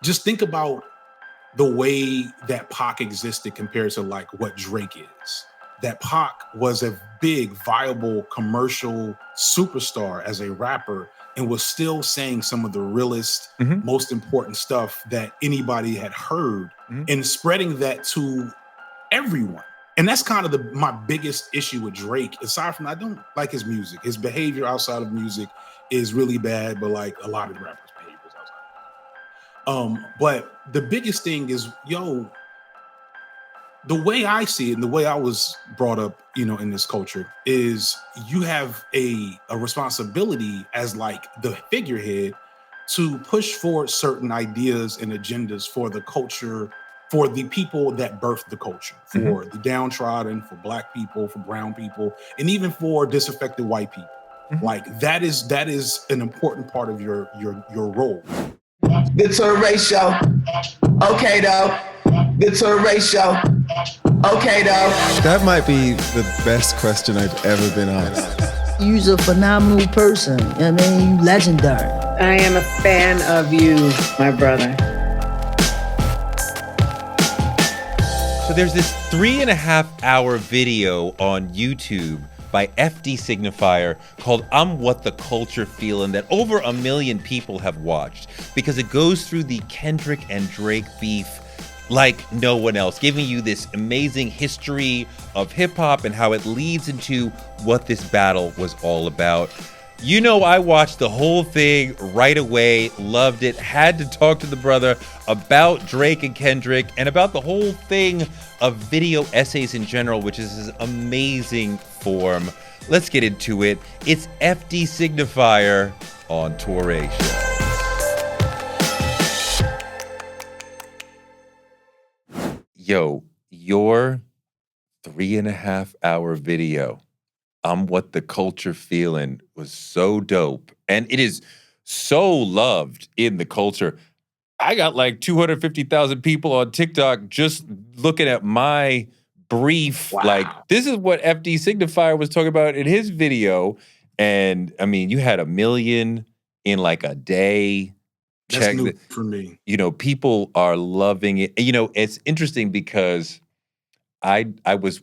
just think about the way that Pac existed compared to like what Drake is. That Pac was a big, viable commercial superstar as a rapper and was still saying some of the realest, most important stuff that anybody had heard and spreading that to everyone. And that's kind of my biggest issue with Drake. Aside from, I don't like his music. His behavior outside of music is really bad, but like a lot of the rappers' behaviors outside. But the biggest thing is, the way I see it and the way I was brought up, in this culture is you have a responsibility as like the figurehead to push forward certain ideas and agendas for the culture, for the people that birthed the culture, for the downtrodden, for Black people, for brown people, and even for disaffected white people. Like that is an important part of your role. The Toure Show. Okay, though. The Toure Show. Okay, though. That might be the best question I've ever been asked. You're a phenomenal person. I mean, you legendary. I am a fan of you, my brother. So there's this 3.5-hour video on YouTube by F.D Signifier called I'm What the Culture Feelin' that over 1 million people have watched because it goes through the Kendrick and Drake beef like no one else, giving you this amazing history of hip hop and how it leads into what this battle was all about. I watched the whole thing right away, loved it, had to talk to the brother about Drake and Kendrick and about the whole thing of video essays in general, which is this amazing form. Let's get into it. It's F.D Signifier on Touré Show. Yo, your 3.5-hour video, I'm What the Culture Feelin', was so dope. And it is so loved in the culture. I got like 250,000 people on TikTok just looking at my brief. Wow. Like, this is what F.D Signifier was talking about in his video. And I mean, you had 1 million in like a day. That's new for me. People are loving it. It's interesting because I was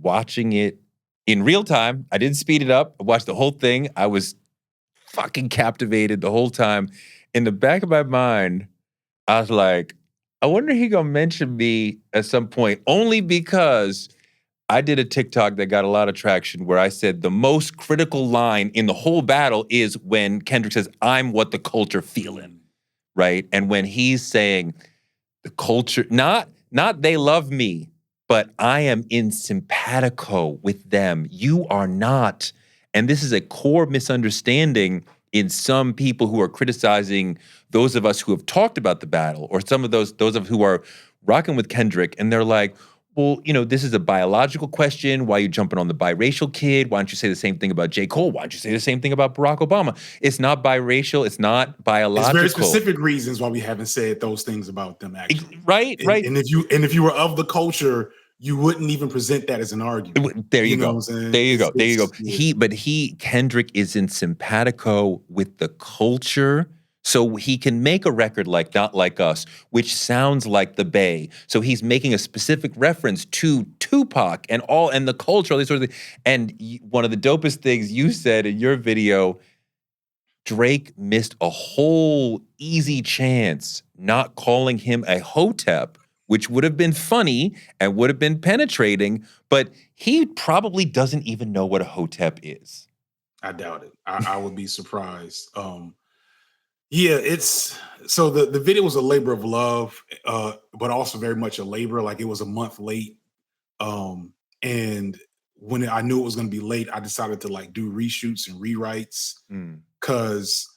watching it in real time. I didn't speed it up. I watched the whole thing. I was fucking captivated the whole time. In the back of my mind, I was like, I wonder if he gonna mention me at some point, only because I did a TikTok that got a lot of traction where I said the most critical line in the whole battle is when Kendrick says, I'm what the culture feelin', right? And when he's saying the culture, not they love me, but I am in simpatico with them. You are not. And this is a core misunderstanding in some people who are criticizing those of us who have talked about the battle, or some of those of who are rocking with Kendrick, and they're like, well, this is a biological question. Why are you jumping on the biracial kid? Why don't you say the same thing about J. Cole? Why don't you say the same thing about Barack Obama? It's not biracial. It's not biological. There's very specific reasons why we haven't said those things about them, actually. Right. And if you were of the culture, you wouldn't even present that as an argument. There you go. Know what I'm saying? There you go. There you go. Yeah. Kendrick is in simpatico with the culture. So he can make a record like Not Like Us, which sounds like the Bay. So he's making a specific reference to Tupac and the culture, all these sorts of things. And one of the dopest things you said in your video, Drake missed a whole easy chance not calling him a hotep, which would have been funny and would have been penetrating, but he probably doesn't even know what a hotep is. I doubt it. I would be surprised. Yeah, so the video was a labor of love, but also very much a labor. Like, it was a month late. And when I knew it was going to be late, I decided to like do reshoots and rewrites because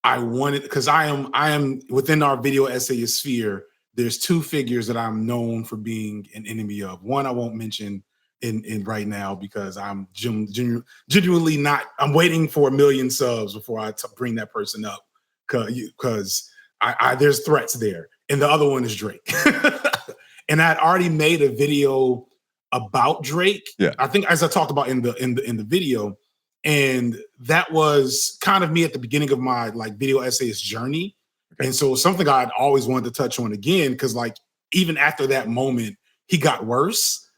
I am within our video essayist sphere. There's two figures that I'm known for being an enemy of. One I won't mention in right now because I'm genuinely not. I'm waiting for 1 million subs before I bring that person up because there's threats there. And the other one is Drake. And I'd already made a video about Drake. Yeah, I think, as I talked about in the video, and that was kind of me at the beginning of my like video essayist journey. Okay. And so it's something I'd always wanted to touch on again, because like even after that moment, he got worse.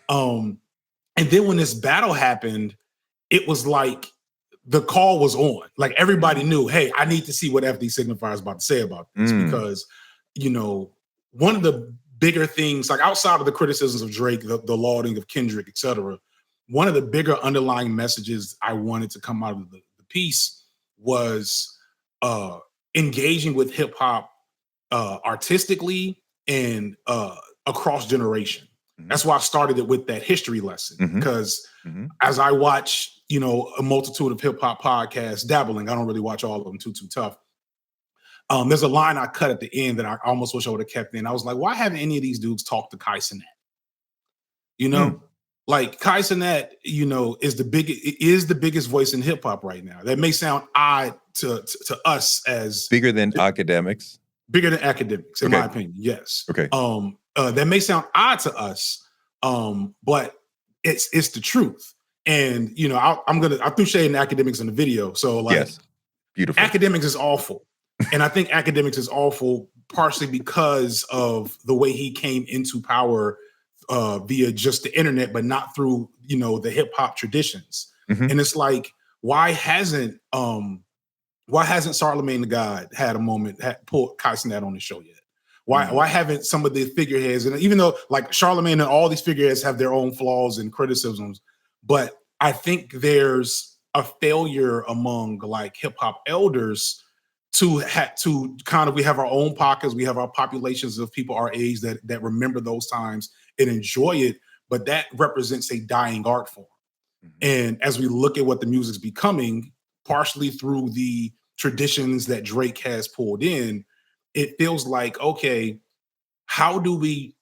And then when this battle happened, it was like the call was on. Like everybody knew, hey, I need to see what F.D Signifier is about to say about this, because, you know, one of the bigger things, like outside of the criticisms of Drake, the lauding of Kendrick, etc., one of the bigger underlying messages I wanted to come out of the piece was engaging with hip hop artistically and across generation. That's why I started it with that history lesson, because as I watch, you know, a multitude of hip hop podcasts, dabbling, I don't really watch all of them too tough. There's a line I cut at the end that I almost wish I would have kept in. I was like, why haven't any of these dudes talked to Kai Cenat? You know, like Kai Cenat, you know, is the biggest voice in hip hop right now. That may sound odd to us as bigger than academics. Bigger than academics, in my opinion. Yes. Okay. That may sound odd to us, but it's the truth. And you know, I threw shade in academics in the video. So like, yes, beautiful. Academics is awful, and I think academics is awful partially because of the way he came into power via just the internet, but not through, you know, the hip hop traditions. And it's like, why hasn't Charlemagne the God had a moment, pulled Kai Cenat on the show yet? Why haven't some of the figureheads, and even though like Charlemagne and all these figureheads have their own flaws and criticisms, but I think there's a failure among like hip hop elders to kind of, we have our own pockets, we have our populations of people our age that remember those times and enjoy it, but that represents a dying art form. And as we look at what the music's becoming, partially through the traditions that Drake has pulled in, it feels like, okay, how do we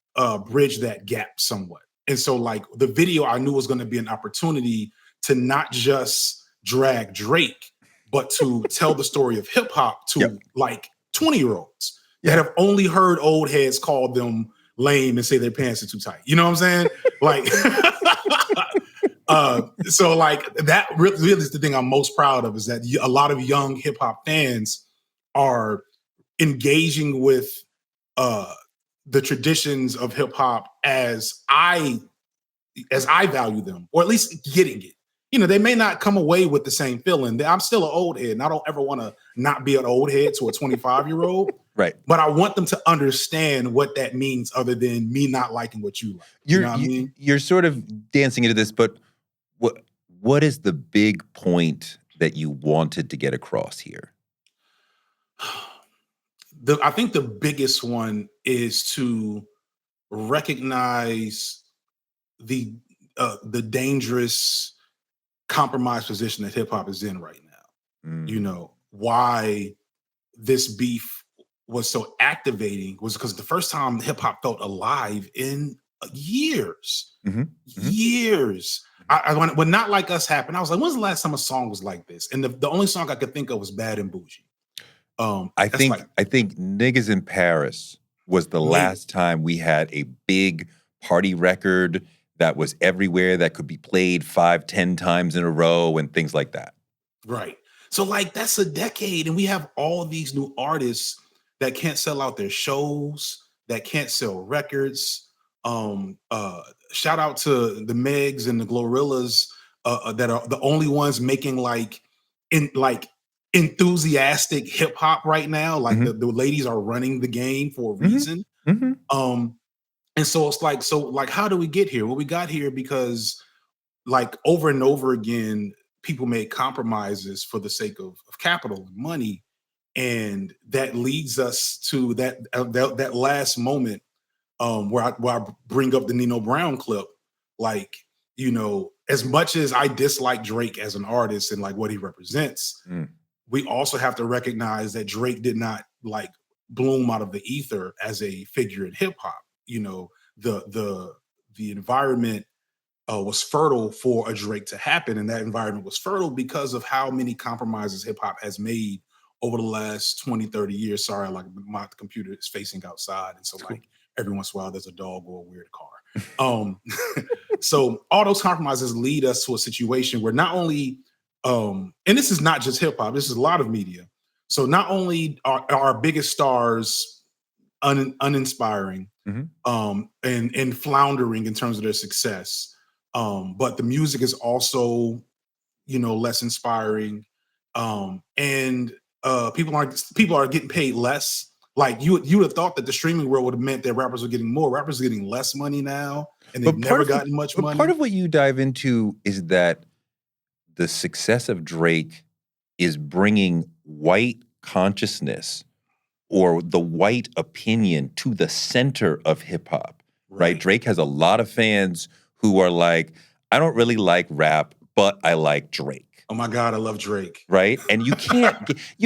bridge that gap somewhat? And so like the video I knew was going to be an opportunity to not just drag Drake, but to tell the story of hip hop to like 20-year-olds that have only heard old heads call them lame and say their pants are too tight. You know what I'm saying? Like, so like that really is the thing I'm most proud of, is that a lot of young hip hop fans are engaging with the traditions of hip hop as I value them, or at least getting it. You know, they may not come away with the same feeling. I'm still an old head, and I don't ever want to not be an old head to a 25-year-old. Right. But I want them to understand what that means, other than me not liking what you like. You know what I mean? You're sort of dancing into this, but what is the big point that you wanted to get across here? I think the biggest one is to recognize the dangerous compromised position that hip hop is in right now. You know, why this beef was so activating was because the first time hip hop felt alive in years. Years. When Not Like Us happened, I was like, when's the last time a song was like this? And the only song I could think of was Bad and Bougie. I think Niggas in Paris was the last time we had a big party record that was everywhere, that could be played 5-10 times in a row and things like that. Right. So like that's a decade, and we have all these new artists that can't sell out their shows, that can't sell records. Shout out to the Megs and the Glorillaz that are the only ones making enthusiastic hip hop right now. Like the ladies are running the game for a reason. And so it's like, how do we get here? Well, we got here because like over and over again, people make compromises for the sake of capital and money. And that leads us to that last moment where I bring up the Nino Brown clip. Like, you know, as much as I dislike Drake as an artist and like what he represents, we also have to recognize that Drake did not like bloom out of the ether as a figure in hip hop. You know, the environment was fertile for a Drake to happen, and that environment was fertile because of how many compromises hip hop has made over the last 20, 30 years. Sorry, like my computer is facing outside, and so like every once in a while there's a dog or a weird car. So all those compromises lead us to a situation where not only, and this is not just hip hop, this is a lot of media. So not only are our biggest stars uninspiring, Mhm. and floundering in terms of their success, but the music is also, less inspiring, and people are getting paid less. Like you would have thought that the streaming world would have meant that rappers were getting more. Rappers are getting less money now, and they've never gotten much money. Part of what you dive into is that the success of Drake is bringing white consciousness or the white opinion to the center of hip hop, right? Drake has a lot of fans who are like, I don't really like rap, but I like Drake. Oh my God, I love Drake. Right? And you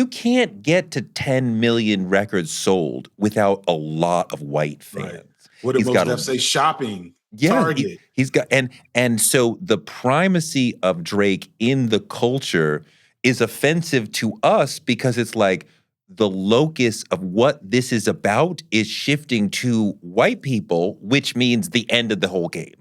can't get to 10 million records sold without a lot of white fans. Right. What did Mos Def say? Shopping. Yeah, Target. He's got and so the primacy of Drake in the culture is offensive to us because it's like the locus of what this is about is shifting to white people, which means the end of the whole game.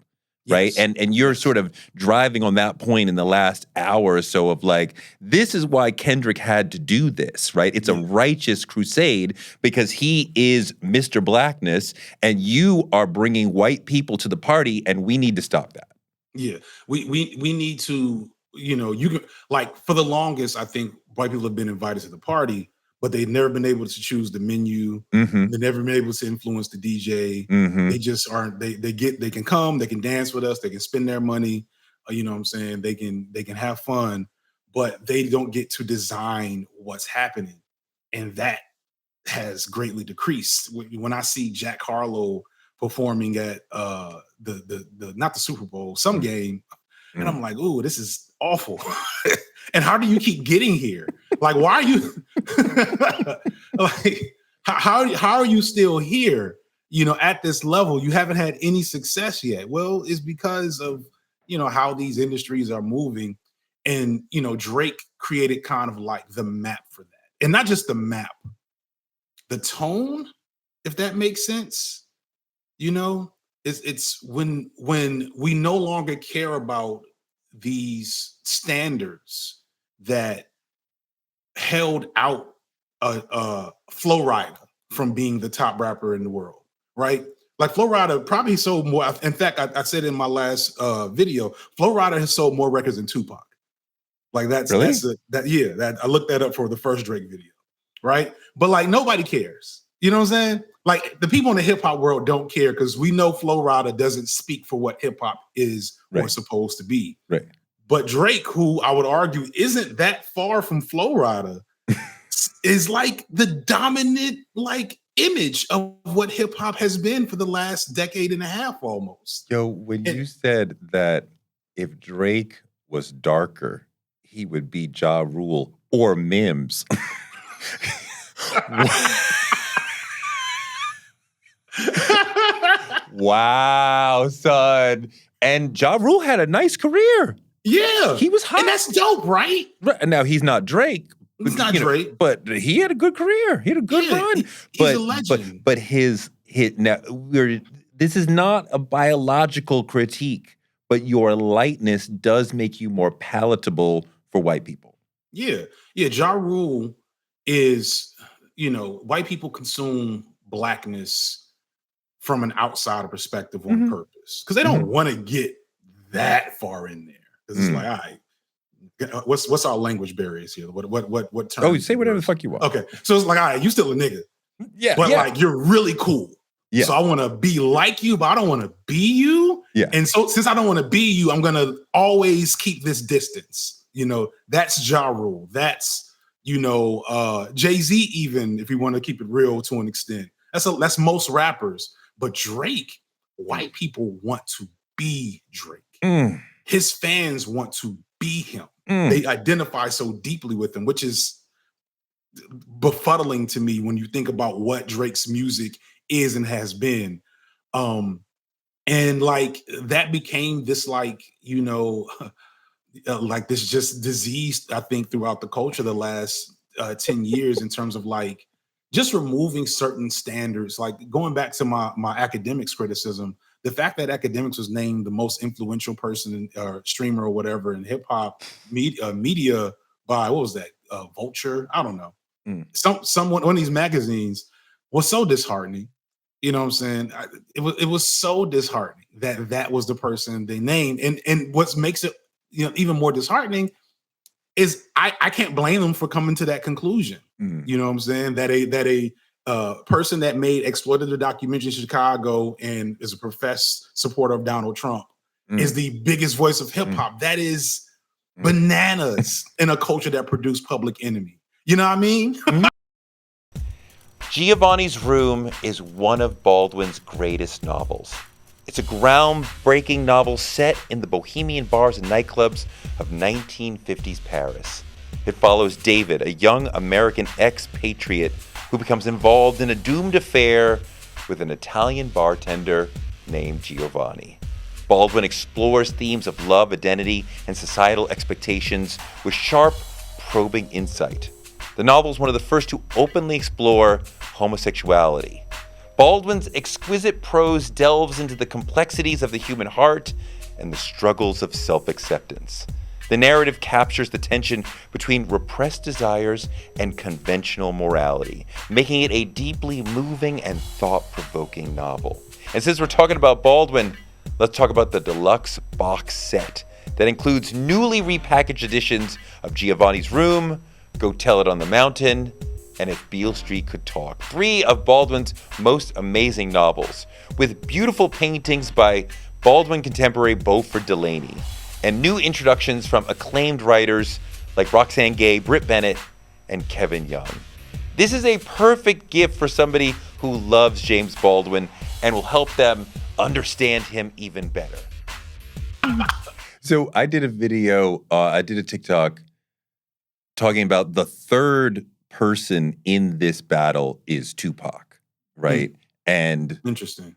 Right. Yes. And you're sort of driving on that point in the last hour or so of like, this is why Kendrick had to do this, right? It's a righteous crusade because he is Mr. Blackness and you are bringing white people to the party and we need to stop that. Yeah. We need to, you can, like, for the longest, I think white people have been invited to the party, but they've never been able to choose the menu. Mm-hmm. They've never been able to influence the DJ. Mm-hmm. They just aren't. They can come. They can dance with us. They can spend their money. You know what I'm saying? They can have fun, but they don't get to design what's happening, and that has greatly decreased. When I see Jack Harlow performing at the not the Super Bowl, some game, and I'm like, ooh, this is awful. And how do you keep getting here? Like, why are you like how are you still here? At this level, you haven't had any success yet. Well, it's because of how these industries are moving, and Drake created kind of like the map for that, and not just the map, the tone, if that makes sense. It's when we no longer care about these standards that held out Flo Rida from being the top rapper in the world, right? Like Flo Rida probably sold more. In fact, I said in my last video, Flo Rida has sold more records than Tupac. Like that's really? That I looked that up for the first Drake video, right? But like nobody cares. You know what I'm saying? Like the people in the hip hop world don't care because we know Flo Rida doesn't speak for what hip hop is or supposed to be. Right. But Drake, who I would argue isn't that far from Flo Rida, is like the dominant like image of what hip hop has been for the last decade and a half almost. Yo, when you said that if Drake was darker, he would be Ja Rule or Mims. Wow, son. And Ja Rule had a nice career. Yeah. He was hot. And that's dope, right? Now, he's not Drake. He's not Drake. But he had a good career. He had a good run. He's a legend. But his now this is not a biological critique, but your lightness does make you more palatable for white people. Yeah. Yeah. Ja Rule is, white people consume blackness from an outsider perspective on purpose. Because they don't want to get that far in there. Because it's like, all right, what's our language barriers here? What term? Oh, say whatever the fuck you want. Okay. So it's like, all right, you still a nigga. Yeah. But like you're really cool. Yeah. So I want to be like you, but I don't want to be you. Yeah. And so since I don't want to be you, I'm gonna always keep this distance. That's Ja Rule. That's, Jay-Z, even if you want to keep it real to an extent. That's most rappers. But Drake, white people want to be Drake. His fans want to be him. They identify so deeply with him, which is befuddling to me when you think about what Drake's music is and has been. And like that became this like, like this just disease, I think, throughout the culture the last 10 years in terms of like just removing certain standards, like going back to my academics criticism, the fact that academics was named the most influential person or streamer or whatever in hip hop media by, what was that? Vulture? I don't know. Someone one of these magazines was so disheartening. You know what I'm saying? It was so disheartening that was the person they named. And what makes it even more disheartening is I can't blame them for coming to that conclusion. You know what I'm saying? That a person that made exploitative documentary in Chicago and is a professed supporter of Donald Trump is the biggest voice of hip hop. That is bananas in a culture that produced Public Enemy. You know what I mean? Giovanni's Room is one of Baldwin's greatest novels. It's a groundbreaking novel set in the bohemian bars and nightclubs of 1950s Paris. It follows David, a young American expatriate who becomes involved in a doomed affair with an Italian bartender named Giovanni. Baldwin explores themes of love, identity, and societal expectations with sharp, probing insight. The novel is one of the first to openly explore homosexuality. Baldwin's exquisite prose delves into the complexities of the human heart and the struggles of self-acceptance. The narrative captures the tension between repressed desires and conventional morality, making it a deeply moving and thought-provoking novel. And since we're talking about Baldwin, let's talk about the deluxe box set that includes newly repackaged editions of Giovanni's Room, Go Tell It on the Mountain, and If Beale Street Could Talk, 3 of Baldwin's most amazing novels, with beautiful paintings by Baldwin contemporary Beaufort Delaney, and new introductions from acclaimed writers like Roxane Gay, Britt Bennett, and Kevin Young. This is a perfect gift for somebody who loves James Baldwin and will help them understand him even better. So I did a video, I did a TikTok talking about the third person in this battle is Tupac, right? And Interesting.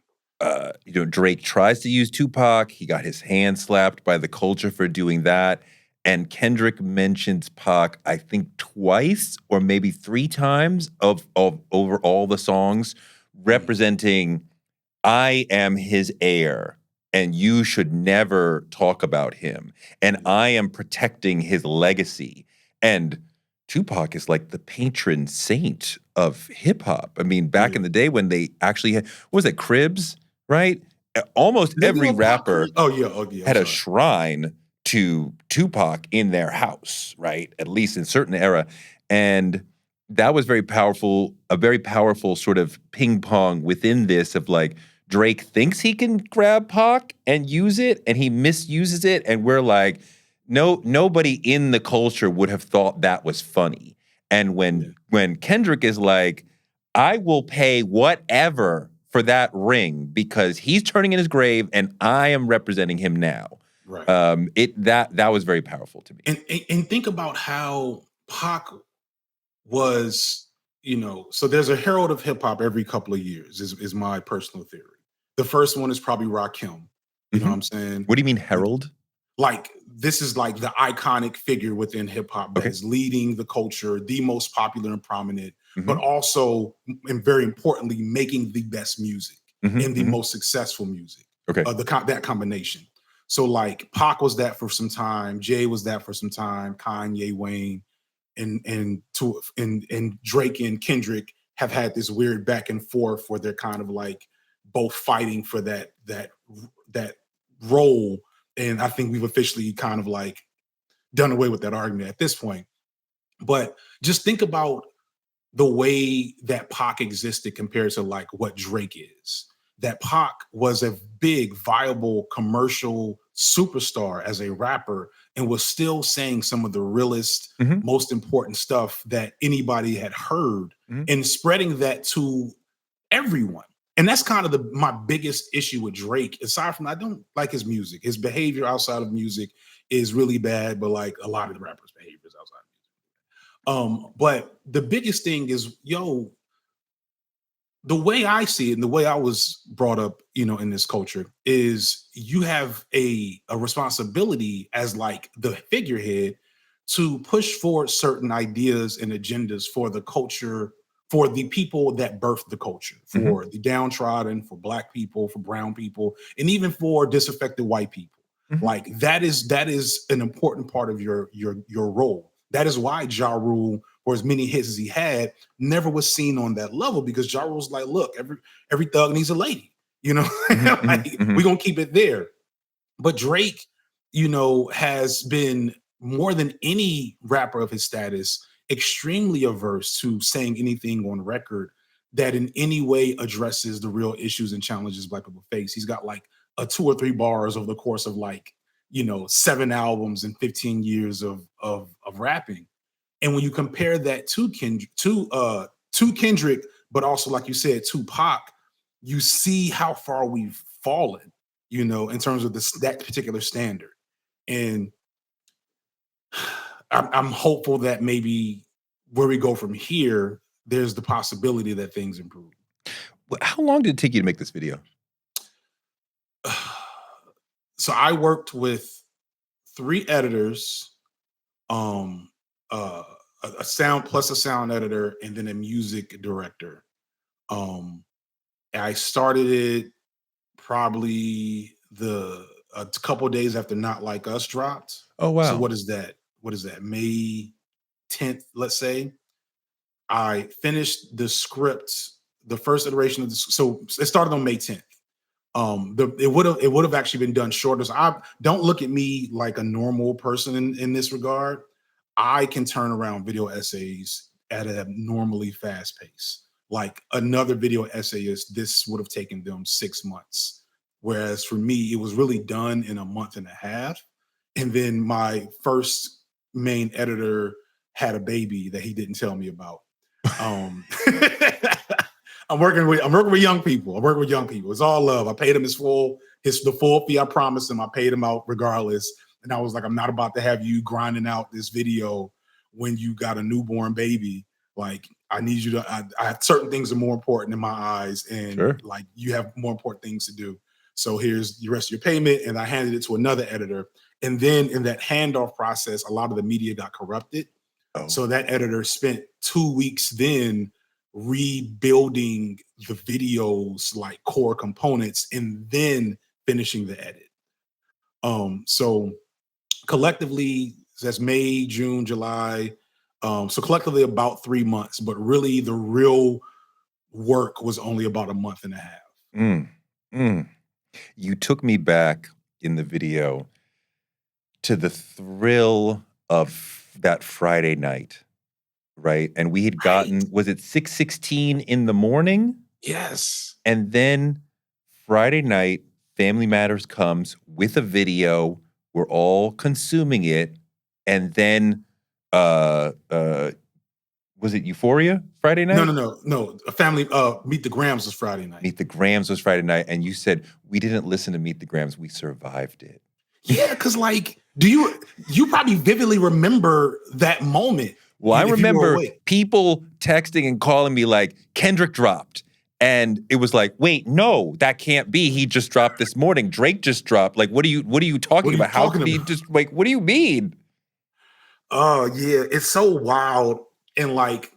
Drake tries to use Tupac. He got his hand slapped by the culture for doing that. And Kendrick mentions Pac, I think twice or maybe 3 times of over all the songs, representing I am his heir and you should never talk about him. And I am protecting his legacy. And Tupac is like the patron saint of hip hop. I mean, back in the day when they actually had, what was it, Cribs, right? Almost every rapper had a shrine to Tupac in their house, right? At least in a certain era. And that was very powerful, a very powerful sort of ping pong within this of like, Drake thinks he can grab Pac and use it, and he misuses it, and we're like, no, nobody in the culture would have thought that was funny. And when Kendrick is like, I will pay whatever for that ring because he's turning in his grave and I am representing him now. Right. That was very powerful to me. And think about how Pac was, so there's a herald of hip hop every couple of years is my personal theory. The first one is probably Rakim. You know what I'm saying? What do you mean herald? Like, this is like the iconic figure within hip hop that is leading the culture, the most popular and prominent, but also, and very importantly, making the best music and the most successful music. That combination. So like Pac was that for some time, Jay was that for some time, Kanye, Wayne, and Drake and Kendrick have had this weird back and forth where they're kind of like both fighting for that role. And I think we've officially kind of like done away with that argument at this point. But just think about the way that Pac existed compared to like what Drake is. That Pac was a big, viable commercial superstar as a rapper and was still saying some of the realest, most important stuff that anybody had heard and spreading that to everyone. And that's kind of my biggest issue with Drake. Aside from, I don't like his music. His behavior outside of music is really bad, but like a lot of the rappers' behaviors outside of music. But the biggest thing is, the way I see it and the way I was brought up, in this culture is you have a responsibility as like the figurehead to push forward certain ideas and agendas for the culture, for the people that birthed the culture, for the downtrodden, for Black people, for brown people, and even for disaffected white people. Like that is an important part of your role. That is why Ja Rule for as many hits as he had, never was seen on that level because Ja Rule's like, look, every thug needs a lady, you know, like we're gonna keep it there. But Drake, you know, has been more than any rapper of his status extremely averse to saying anything on record that in any way addresses the real issues and challenges Black people face. He's got like a 2 or 3 bars over the course of like, you know, 7 albums and 15 years of rapping. And when you compare that to Kendrick, but also like you said, Tupac, you see how far we've fallen, you know, in terms of that particular standard. And I'm hopeful that maybe where we go from here, there's the possibility that things improve. How long did it take you to make this video? So I worked with 3 editors, a sound plus a sound editor, and then a music director. I started it probably a couple of days after Not Like Us dropped. Oh, wow. So what is that? May 10th, let's say. I finished the script, the first iteration of this. So it started on May 10th. It would have actually been done shorter. So don't look at me like a normal person in this regard. I can turn around video essays at a normally fast pace. Like another video essayist, this would have taken them 6 months. Whereas for me, it was really done in a month and a half. And then my first main editor had a baby that he didn't tell me about. I'm working with young people. It's all love. I paid him the full fee I promised him. I paid him out regardless. And I was like, I'm not about to have you grinding out this video when you got a newborn baby. Like, I need you to, I have certain things are more important in my eyes. And like, you have more important things to do. So here's the rest of your payment. And I handed it to another editor. And then in that handoff process, a lot of the media got corrupted. Oh. So that editor spent 2 weeks then rebuilding the video's like core components and then finishing the edit. So collectively, that's May, June, July. So collectively about 3 months, but really the real work was only about a month and a half. You took me back in the video to the thrill of that Friday night, right? And we had gotten, was it 6:16 in the morning? Yes. And then Friday night, Family Matters comes with a video. We're all consuming it. And then, was it Euphoria Friday night? No. A family, Meet the Grams was Friday night. Meet the Grams was Friday night. And you said, we didn't listen to Meet the Grams, we survived it. Yeah, because like, you probably vividly remember that moment. Well, I remember people texting and calling me like, Kendrick dropped. And it was like, wait, no, that can't be. He just dropped this morning. Drake just dropped. Like, what are you talking about? How could he just, like, what do you mean? Oh, yeah, it's so wild and like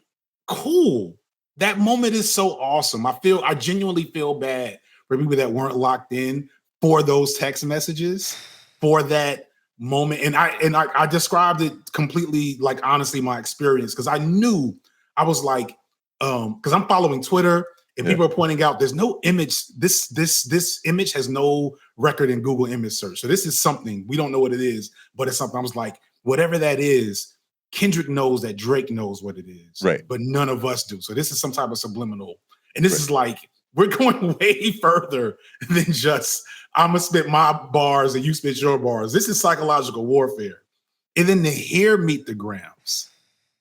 cool. That moment is so awesome. I genuinely feel bad for people that weren't locked in for those text messages, for that moment. And I described it completely, like, honestly, my experience, because I knew, I was like, because I'm following Twitter and people are pointing out there's no image. This image has no record in Google image search. So this is something, we don't know what it is, but it's something. I was like, whatever that is, Kendrick knows that Drake knows what it is, right? But none of us do. So this is some type of subliminal. And this is like, we're going way further than just, I'm gonna spit my bars and you spit your bars. This is psychological warfare. And then to hear Meet the Grams,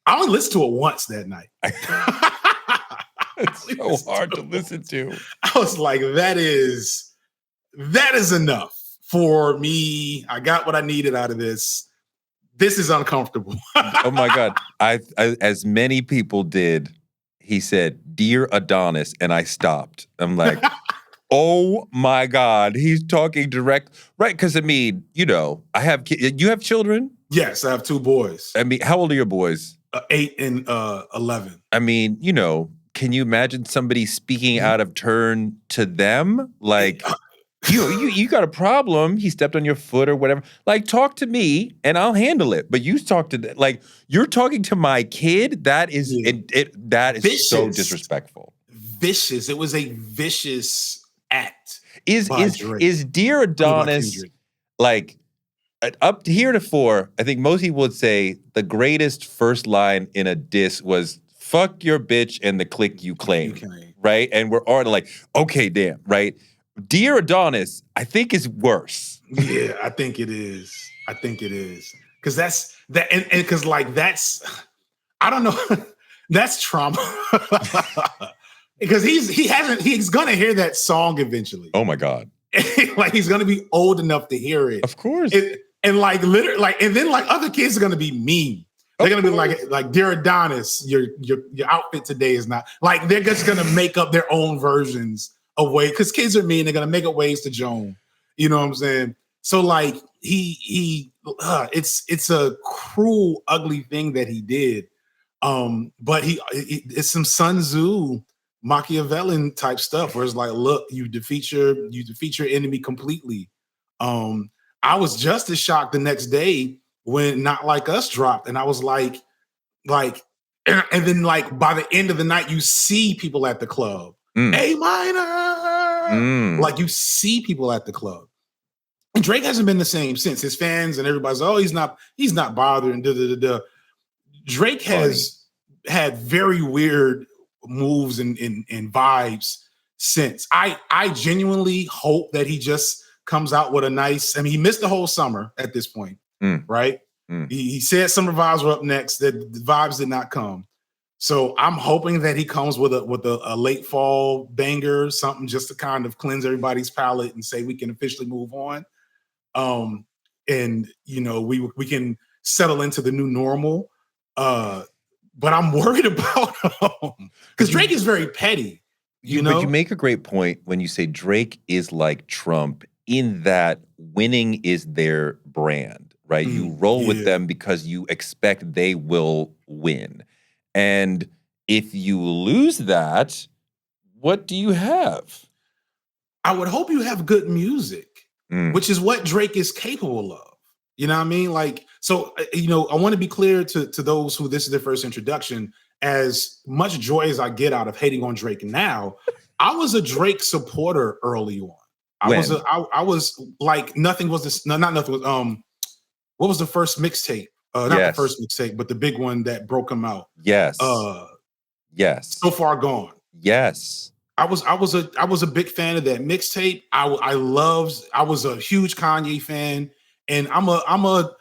I only listened to it once that night. It's so hard to listen to. I was like, that is enough for me. I got what I needed out of this. This is uncomfortable. Oh my God. I, as many people did, he said, "Dear Adonis," and I stopped. I'm like, oh my God, he's talking direct, right? Because I mean, you know, you have children? Yes, I have 2 boys. I mean, how old are your boys? 8 and 11. I mean, you know, can you imagine somebody speaking out of turn to them? Like, You got a problem. He stepped on your foot or whatever. Like, talk to me and I'll handle it. But you talk to you're talking to my kid. That is that is Vicious. so disrespectful. Vicious. It was a vicious act. Is Dear Adonis like up to heretofore? I think most people would say the greatest first line in a diss was "fuck your bitch and the clique you claim," right? And we're already like, okay, damn, right? Dear Adonis, I think is worse. Yeah, I think it is. Because that's that, and because that's, I don't know, that's trauma. Because he's gonna hear that song eventually. Oh my God. Like he's gonna be old enough to hear it. Of course. And like literally, and then other kids are gonna be mean. They're gonna be like, Dear Adonis, your outfit today is not like, they're just gonna make up their own versions of way, because kids are mean. They're gonna make up ways to Joan. You know what I'm saying? So like it's a cruel, ugly thing that he did. But it's some Sun Tzu Machiavellian type stuff where it's like, look, you defeat your enemy completely. I was just as shocked the next day when Not Like Us dropped, and I was like, and then like by the end of the night, you see people at the club. A minor. Like you see people at the club. And Drake hasn't been the same since. His fans and everybody's, oh, he's not bothered and da. Drake has had very weird moves and vibes since. I genuinely hope that he just comes out with a nice, I mean, he missed the whole summer at this point, right? He said summer vibes were up next, that the vibes did not come. So I'm hoping that he comes with a late fall banger, something just to kind of cleanse everybody's palate and say we can officially move on. And you know, we can settle into the new normal. But I'm worried about him because Drake is very petty. You know, but you make a great point when you say Drake is like Trump in that winning is their brand, right? You roll with them because you expect they will win. And if you lose that, what do you have? I would hope you have good music, which is what Drake is capable of. You know what I mean? Like, so, you know, I want to be clear to those who this is their first introduction. As much joy as I get out of hating on Drake now, I was a Drake supporter early on. I was like, nothing was this, no, not nothing was, what was the first mixtape? Not the first mixtape, but the big one that broke him out. Yes. Yes. So Far Gone. Yes. I was a big fan of that mixtape. I was a huge Kanye fan, and I'm a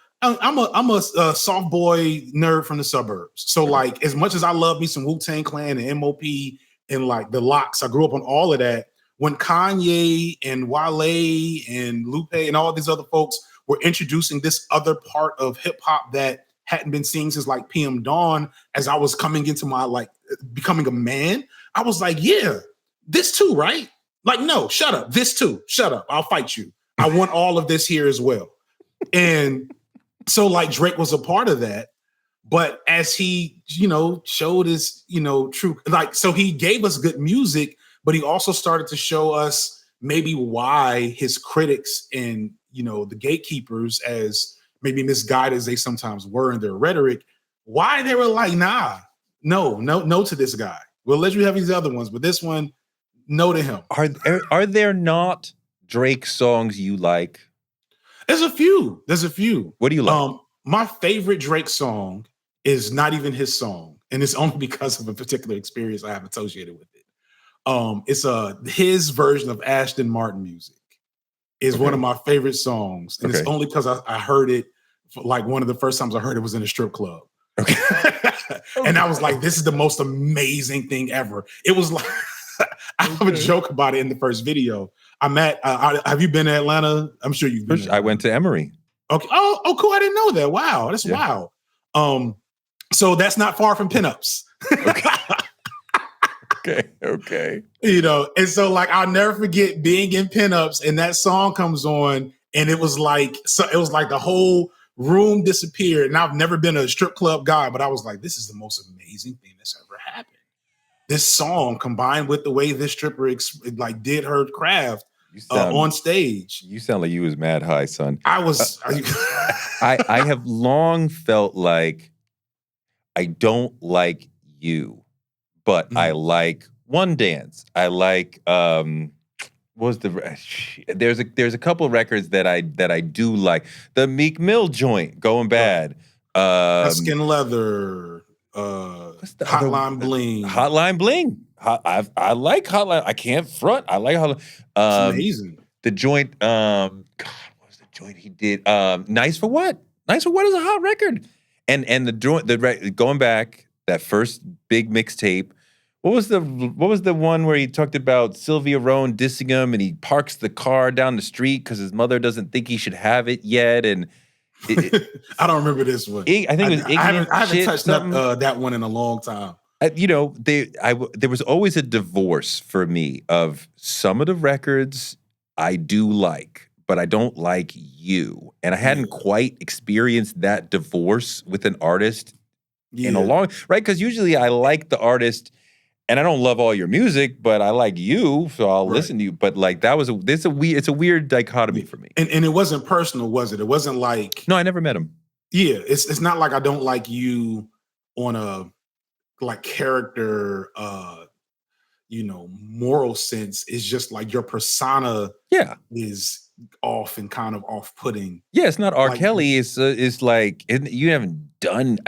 soft boy nerd from the suburbs. So like, as much as I love me some Wu-Tang Clan and MOP and like the Locks, I grew up on all of that. When Kanye and Wale and Lupe and all these other folks were introducing this other part of hip hop that hadn't been seen since like PM Dawn, as I was coming into my like becoming a man, I was like, yeah, this too, right? Like, no, shut up. This too, shut up. I'll fight you. I want all of this here as well. And so like Drake was a part of that. But as he, you know, showed his, you know, true, like, so he gave us good music, but he also started to show us maybe why his critics and, you know, the gatekeepers, as maybe misguided as they sometimes were in their rhetoric, why they were like, nah, no to this guy. We'll let you have these other ones, but this one, no to him. Are there not Drake songs you like? There's a few. What do you like? My favorite Drake song is not even his song, and it's only because of a particular experience I have associated with it. It's his version of Ashton Martin music is one of my favorite songs, and it's only because I heard it like one of the first times I heard it was in a strip club. Okay. And I was like, this is the most amazing thing ever. It was like, I have a joke about it in the first video. I'm at, have you been to Atlanta? I'm sure you've been. I went to Emory. Okay. Oh, cool. I didn't know that. Wow. That's wild. So that's not far from pinups. Okay. You know, and so like, I'll never forget being in pinups and that song comes on and it was like the whole room disappeared. And I've never been a strip club guy, but I was like, this is the most amazing thing that's ever happened. This song combined with the way this stripper did her craft on stage. You sound like you was mad high, son. I was. I have long felt like I don't like you, but I like One Dance. I like what was there's a couple of records that I do like. The Meek Mill joint, Going Bad. Skin Leather. Hotline Bling. Hotline Bling. I like Hotline. I can't front. I like Hotline. It's amazing. The joint, God, what was the joint he did? Nice for What? Nice for What is a hot record. And the joint, going back, that first big mixtape. What was the one where he talked about Sylvia Rhone dissing him, and he parks the car down the street because his mother doesn't think he should have it yet? And I don't remember this one. I think it was I haven't touched that one in a long time. There was always a divorce for me of some of the records I do like, but I don't like you. And I hadn't quite experienced that divorce with an artist in a long, right? Because usually I like the artist and I don't love all your music, but I like you, so I'll listen to you. But like it's a weird dichotomy for me. And it wasn't personal, was it? It wasn't like, no, I never met him. Yeah, it's not like I don't like you on a like character moral sense. It's just like your persona is off and kind of off-putting. Yeah, it's not R. Kelly. It's like you haven't done.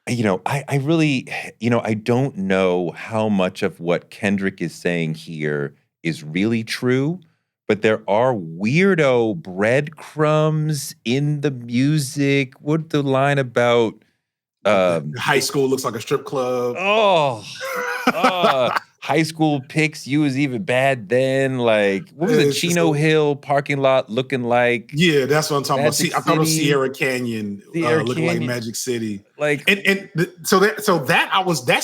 I really, I don't know how much of what Kendrick is saying here is really true, but there are weirdo breadcrumbs in the music. What the line about high school looks like a strip club. High school pics, you was even bad then. Like, what was it? Chino Hill parking lot looking like? Yeah, that's what I'm talking about. I thought it was Sierra Canyon looking like Magic City. Like, that's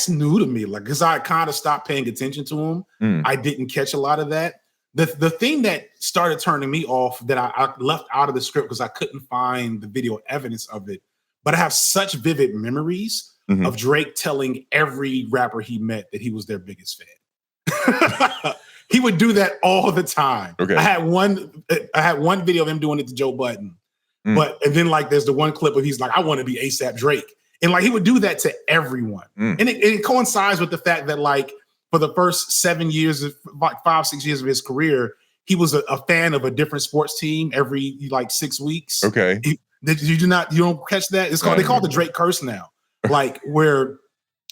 new to me. Like, because I kind of stopped paying attention to him. I didn't catch a lot of that. The thing that started turning me off that I left out of the script because I couldn't find the video evidence of it, but I have such vivid memories of Drake telling every rapper he met that he was their biggest fan. He would do that all the time. Okay. I had one video of him doing it to Joe Budden. And then like there's the one clip of he's like, I want to be ASAP Drake. And like he would do that to everyone. And it coincides with the fact that like for the first 7 years, like 5-6 years of his career, he was a fan of a different sports team every like 6 weeks. Okay. You don't catch that? It's called, they call it the Drake curse now. Like where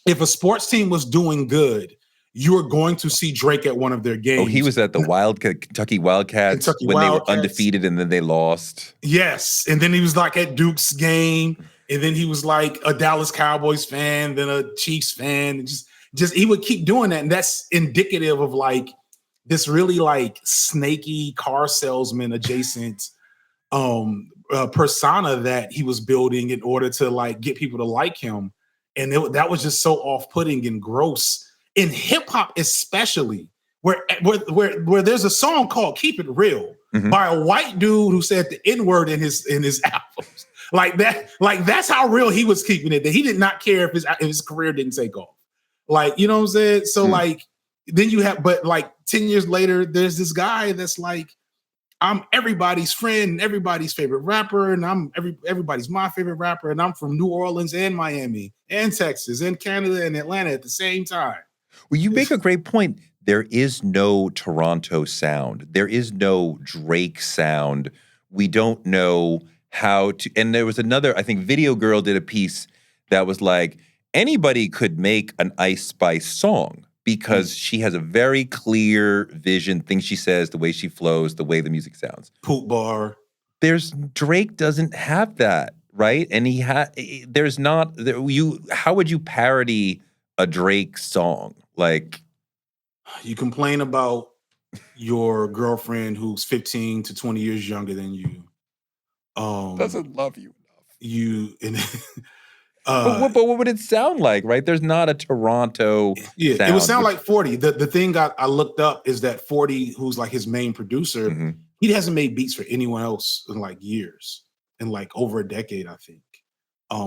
if a sports team was doing good, you were going to see Drake at one of their games. Oh, he was at the Kentucky Wildcats when they were undefeated and then they lost. Yes. And then he was like at Duke's game. And then he was like a Dallas Cowboys fan, then a Chiefs fan. And just he would keep doing that. And that's indicative of like this really like snaky car salesman adjacent persona that he was building in order to like get people to like him. And that was just so off-putting and gross in hip hop, especially where there's a song called Keep It Real by a white dude who said the N-word in his albums. Like that's how real he was keeping it, that he did not care if his career didn't take off. Like, you know what I'm saying? So like then you have, but like 10 years later, there's this guy that's like, I'm everybody's friend, everybody's favorite rapper, and I'm everybody's my favorite rapper, and I'm from New Orleans and Miami and Texas and Canada and Atlanta at the same time. Well, you make a great point. There is no Toronto sound. There is no Drake sound. We don't know how to, and there was another, I think Video Girl did a piece that was like, anybody could make an Ice Spice song, because she has a very clear vision, things she says, the way she flows, the way the music sounds. Poop bar. Drake doesn't have that, right? And how would you parody a Drake song? Like, you complain about your girlfriend who's 15 to 20 years younger than you. Doesn't love you enough. But what would it sound like, right? There's not a Toronto sound. It would sound like 40. The thing I looked up is that 40, who's like his main producer, he hasn't made beats for anyone else in like years, in like over a decade, I think,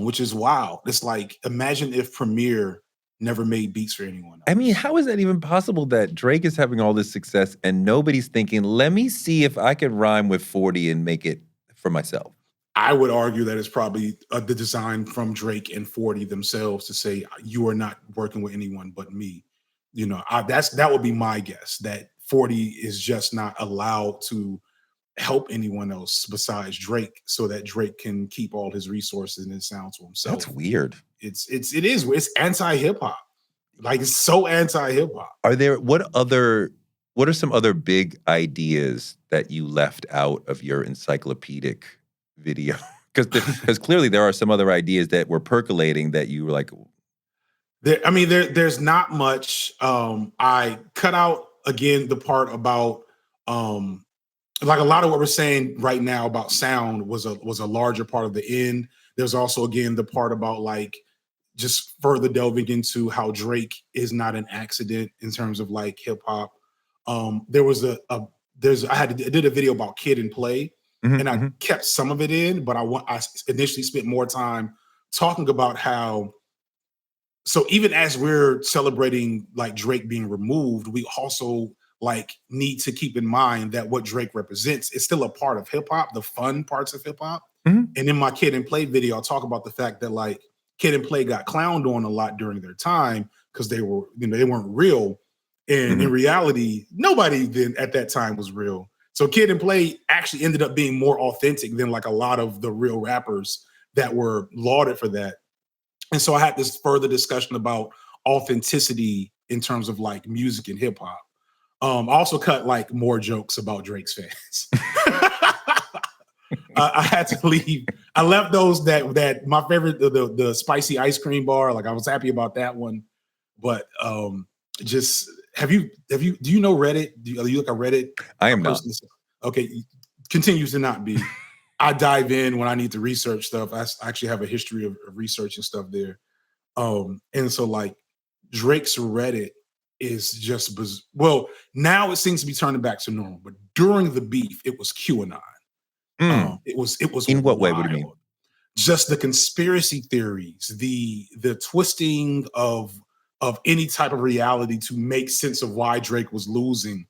which is wild. It's like, imagine if Premier never made beats for anyone else. I mean, how is that even possible that Drake is having all this success and nobody's thinking, let me see if I could rhyme with 40 and make it for myself? I would argue that it's probably the design from Drake and 40 themselves to say, you are not working with anyone but me. You know, that would be my guess, that 40 is just not allowed to help anyone else besides Drake, so that Drake can keep all his resources and his sound to himself. That's weird. It's anti-hip hop. Like, it's so anti-hip hop. What are some other big ideas that you left out of your encyclopedic video? Because clearly there are some other ideas that were percolating that you were like, there's not much. I cut out again the part about like a lot of what we're saying right now about sound was a larger part of the end. There's also, again, the part about like just further delving into how Drake is not an accident in terms of like hip hop. I did a video about Kid and Play, and I kept some of it in, but I initially spent more time talking about how, so even as we're celebrating like Drake being removed, we also like need to keep in mind that what Drake represents is still a part of hip hop, the fun parts of hip hop. And in my Kid and Play video, I'll talk about the fact that like Kid and Play got clowned on a lot during their time because they weren't real. And in reality, nobody then at that time was real. So Kid and Play actually ended up being more authentic than like a lot of the real rappers that were lauded for that. And so I had this further discussion about authenticity in terms of like music and hip hop. I also cut like more jokes about Drake's fans. I had to leave. I left those that my favorite, the spicy ice cream bar. Like, I was happy about that one. But just do you know Reddit? Do you look at Reddit? I am not. Okay, continues to not be. I dive in when I need to research stuff. I actually have a history of researching stuff there. And so like Drake's Reddit is just well, now it seems to be turning back to normal, but during the beef, it was QAnon. It was in what way? wild. What do you mean? Just the conspiracy theories, the twisting of any type of reality to make sense of why Drake was losing,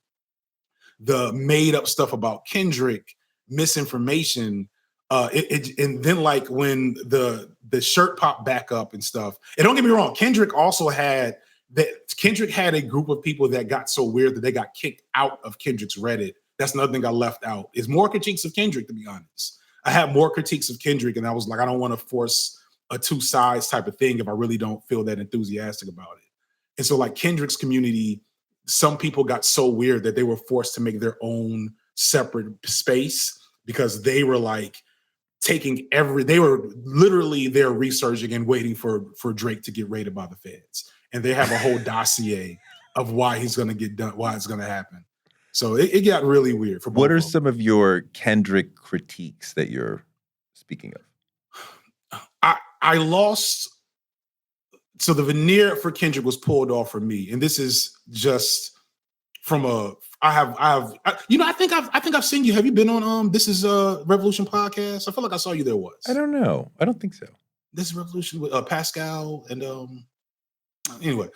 the made up stuff about Kendrick, misinformation, and then like when the shirt popped back up and stuff. And don't get me wrong, Kendrick had a group of people that got so weird that they got kicked out of Kendrick's Reddit. That's another thing I left out, is more critiques of Kendrick, to be honest. I had more critiques of Kendrick, and I was like, I don't want to force a two sides type of thing if I really don't feel that enthusiastic about it. And so like Kendrick's community, some people got so weird that they were forced to make their own separate space because they were like they were literally there researching and waiting for Drake to get raided by the feds. And they have a whole dossier of why he's going to get done, why it's going to happen. So it got really weird. What are some of your Kendrick critiques that you're speaking of? I lost. So the veneer for Kendrick was pulled off for me, and this is just from I think I've seen you. Have you been on This Is Revolution podcast? I feel like I saw you there once. I don't know. I don't think so. This is Revolution with Pascal and anyway.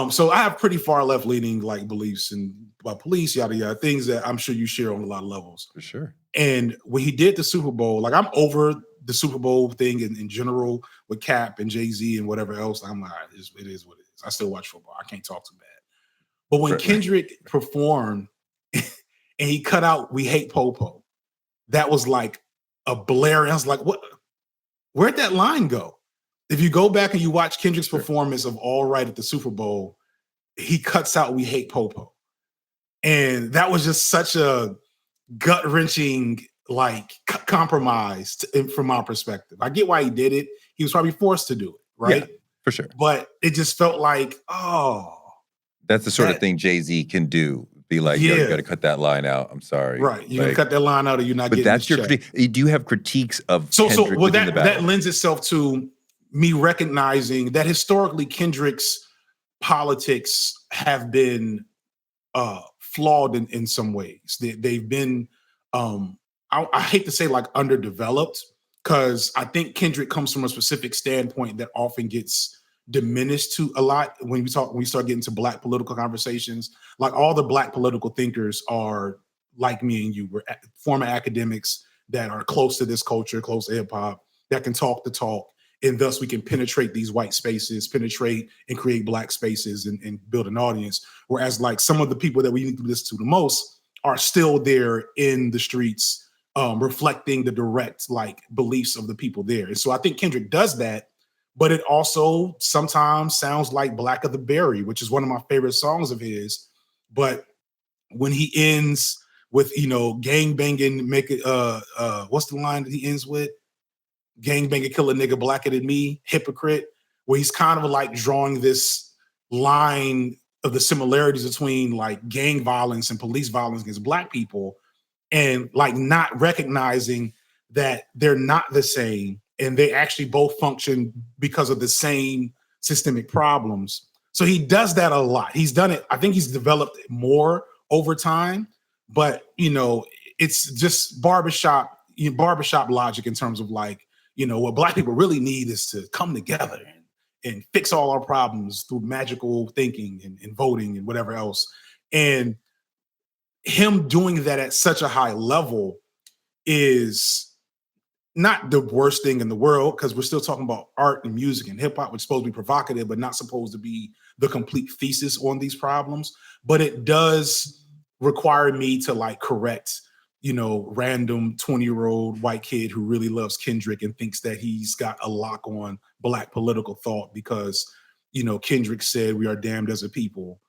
So I have pretty far left leaning like beliefs and about police, yada yada, things that I'm sure you share on a lot of levels. For sure. And when he did the Super Bowl, like I'm over the Super Bowl thing in general with Cap and Jay-Z and whatever else. I'm like, it is what it is. I still watch football. I can't talk too bad. But when Kendrick performed and he cut out "We Hate Popo," that was like a blare. I was like, what? Where'd that line go? If you go back and you watch Kendrick's performance of All Right at the Super Bowl, he cuts out "We Hate Popo." And that was just such a gut-wrenching like compromise from my perspective. I get why he did it. He was probably forced to do it, right? Yeah, for sure. But it just felt like, that's the sort of thing Jay-Z can do. Be like, yo, you got to cut that line out. I'm sorry. Right. You're going to cut that line out or you're not getting that's your check. critique. Do you have critiques of Kendrick within the battle? That lends itself to me recognizing that historically Kendrick's politics have been flawed in some ways. They've been, I hate to say like underdeveloped, because I think Kendrick comes from a specific standpoint that often gets diminished to a lot when we start getting to Black political conversations. Like all the Black political thinkers are like me and you. We're former academics that are close to this culture, close to hip hop, that can talk the talk, and thus we can penetrate these white spaces, penetrate and create Black spaces and build an audience. Whereas like some of the people that we need to listen to the most are still there in the streets, reflecting the direct like beliefs of the people there. And so I think Kendrick does that, but it also sometimes sounds like Black of the Berry, which is one of my favorite songs of his. But when he ends with, gang banging, make it, what's the line that he ends with? Gang banging, kill a nigga blacker than me, hypocrite, where he's kind of like drawing this line of the similarities between like gang violence and police violence against Black people, and like not recognizing that they're not the same and they actually both function because of the same systemic problems. So he does that a lot. He's done it. I think he's developed more over time, but it's just barbershop logic in terms of like, what Black people really need is to come together and fix all our problems through magical thinking and voting and whatever else. And him doing that at such a high level is not the worst thing in the world, because we're still talking about art and music and hip hop, which is supposed to be provocative, but not supposed to be the complete thesis on these problems. But it does require me to like correct, random 20-year-old white kid who really loves Kendrick and thinks that he's got a lock on Black political thought because, Kendrick said we are damned as a people.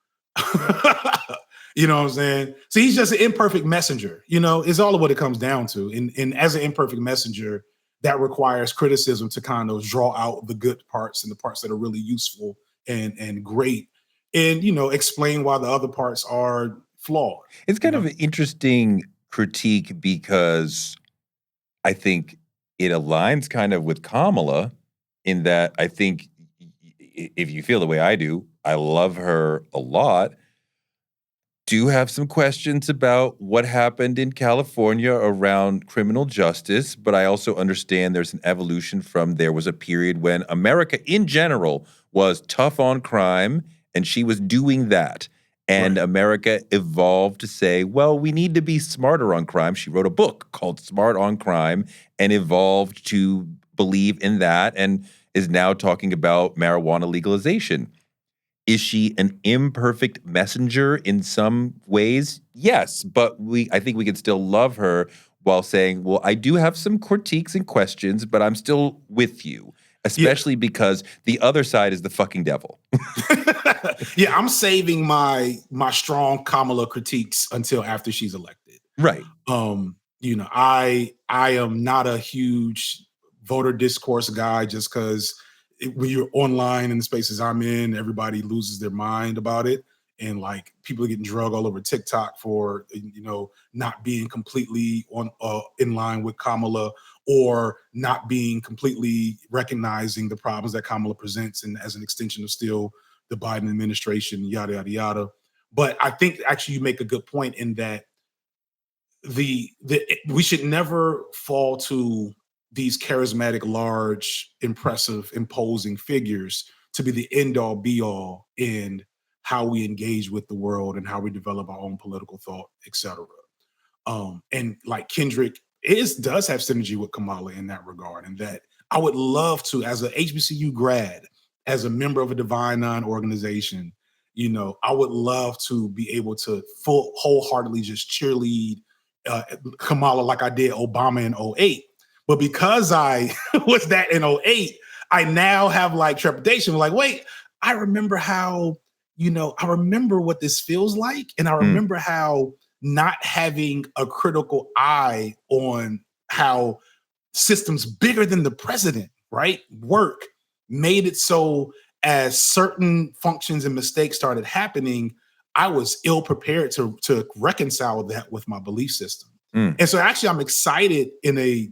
You know what I'm saying? So he's just an imperfect messenger, is all of what it comes down to. And as an imperfect messenger, that requires criticism to kind of draw out the good parts and the parts that are really useful and great, and, explain why the other parts are flawed. It's kind of an interesting critique because I think it aligns kind of with Kamala in that I think if you feel the way I do, I love her a lot. Do have some questions about what happened in California around criminal justice, but I also understand there's an evolution from there was a period when America in general was tough on crime, and she was doing that. And right. America evolved to say, well, we need to be smarter on crime. She wrote a book called Smart on Crime and evolved to believe in that and is now talking about marijuana legalization. Is she an imperfect messenger in some ways? Yes, but I think we can still love her while saying, well, I do have some critiques and questions, but I'm still with you, especially because the other side is the fucking devil. Yeah, I'm saving my strong Kamala critiques until after she's elected. Right. I am not a huge voter discourse guy just because when you're online in the spaces I'm in, everybody loses their mind about it. And like people are getting drugged all over TikTok for, not being completely in line with Kamala or not being completely recognizing the problems that Kamala presents and as an extension of still the Biden administration, yada, yada, yada. But I think actually you make a good point in that we should never fall to these charismatic, large, impressive, imposing figures to be the end all be all in how we engage with the world and how we develop our own political thought, etc. And like Kendrick does have synergy with Kamala in that regard, and that I would love to, as an HBCU grad, as a member of a Divine Nine organization, I would love to be able to wholeheartedly just cheerlead Kamala like I did Obama in 2008. But because I was that in 2008, I now have like trepidation. Like, wait, I remember how, I remember what this feels like. And I remember how not having a critical eye on how systems bigger than the president, right, work made it so as certain functions and mistakes started happening, I was ill prepared to reconcile that with my belief system. And so actually I'm excited in a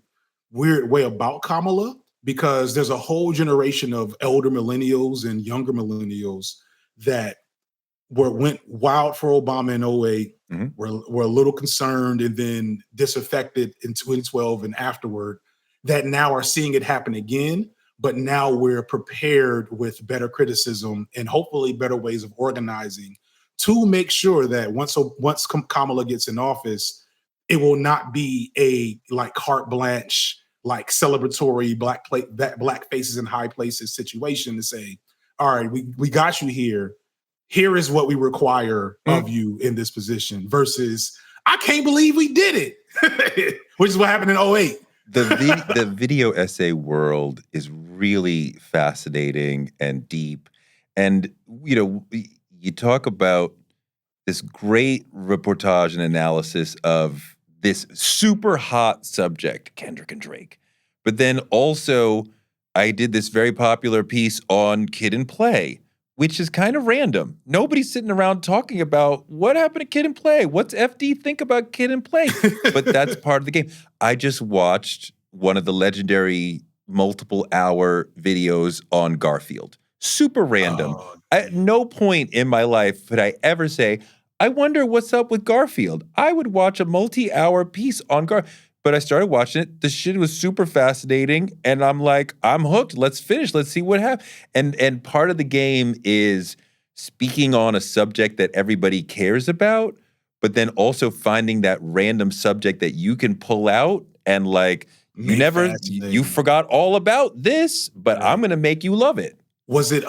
weird way about Kamala because there's a whole generation of elder millennials and younger millennials that went wild for Obama in 2008, were a little concerned and then disaffected in 2012 and afterward, that now are seeing it happen again. but now we're prepared with better criticism and hopefully better ways of organizing to make sure that once Kamala gets in office, it will not be a like carte blanche, like celebratory black faces in high places situation to say, all right, we got you here. Here is what we require of you in this position versus I can't believe we did it, which is what happened in 08. The video essay world is really fascinating and deep. And, you know, you talk about this great reportage and analysis of this super hot subject, Kendrick and Drake. But then also, I did this very popular piece on Kid and Play, which is kind of random. Nobody's sitting around talking about what happened to Kid and Play. What's FD think about Kid and Play? But that's part of the game. I just watched one of the legendary multiple-hour videos on Garfield. Super random. At no point in my life could I ever say, I wonder what's up with Garfield. I would watch a multi-hour piece on Garfield. But I started watching it. The shit was super fascinating. And I'm like, I'm hooked. Let's finish. Let's see what happens. And part of the game is speaking on a subject that everybody cares about, but then also finding that random subject that you can pull out and like, you forgot all about this, but I'm going to make you love it. Was it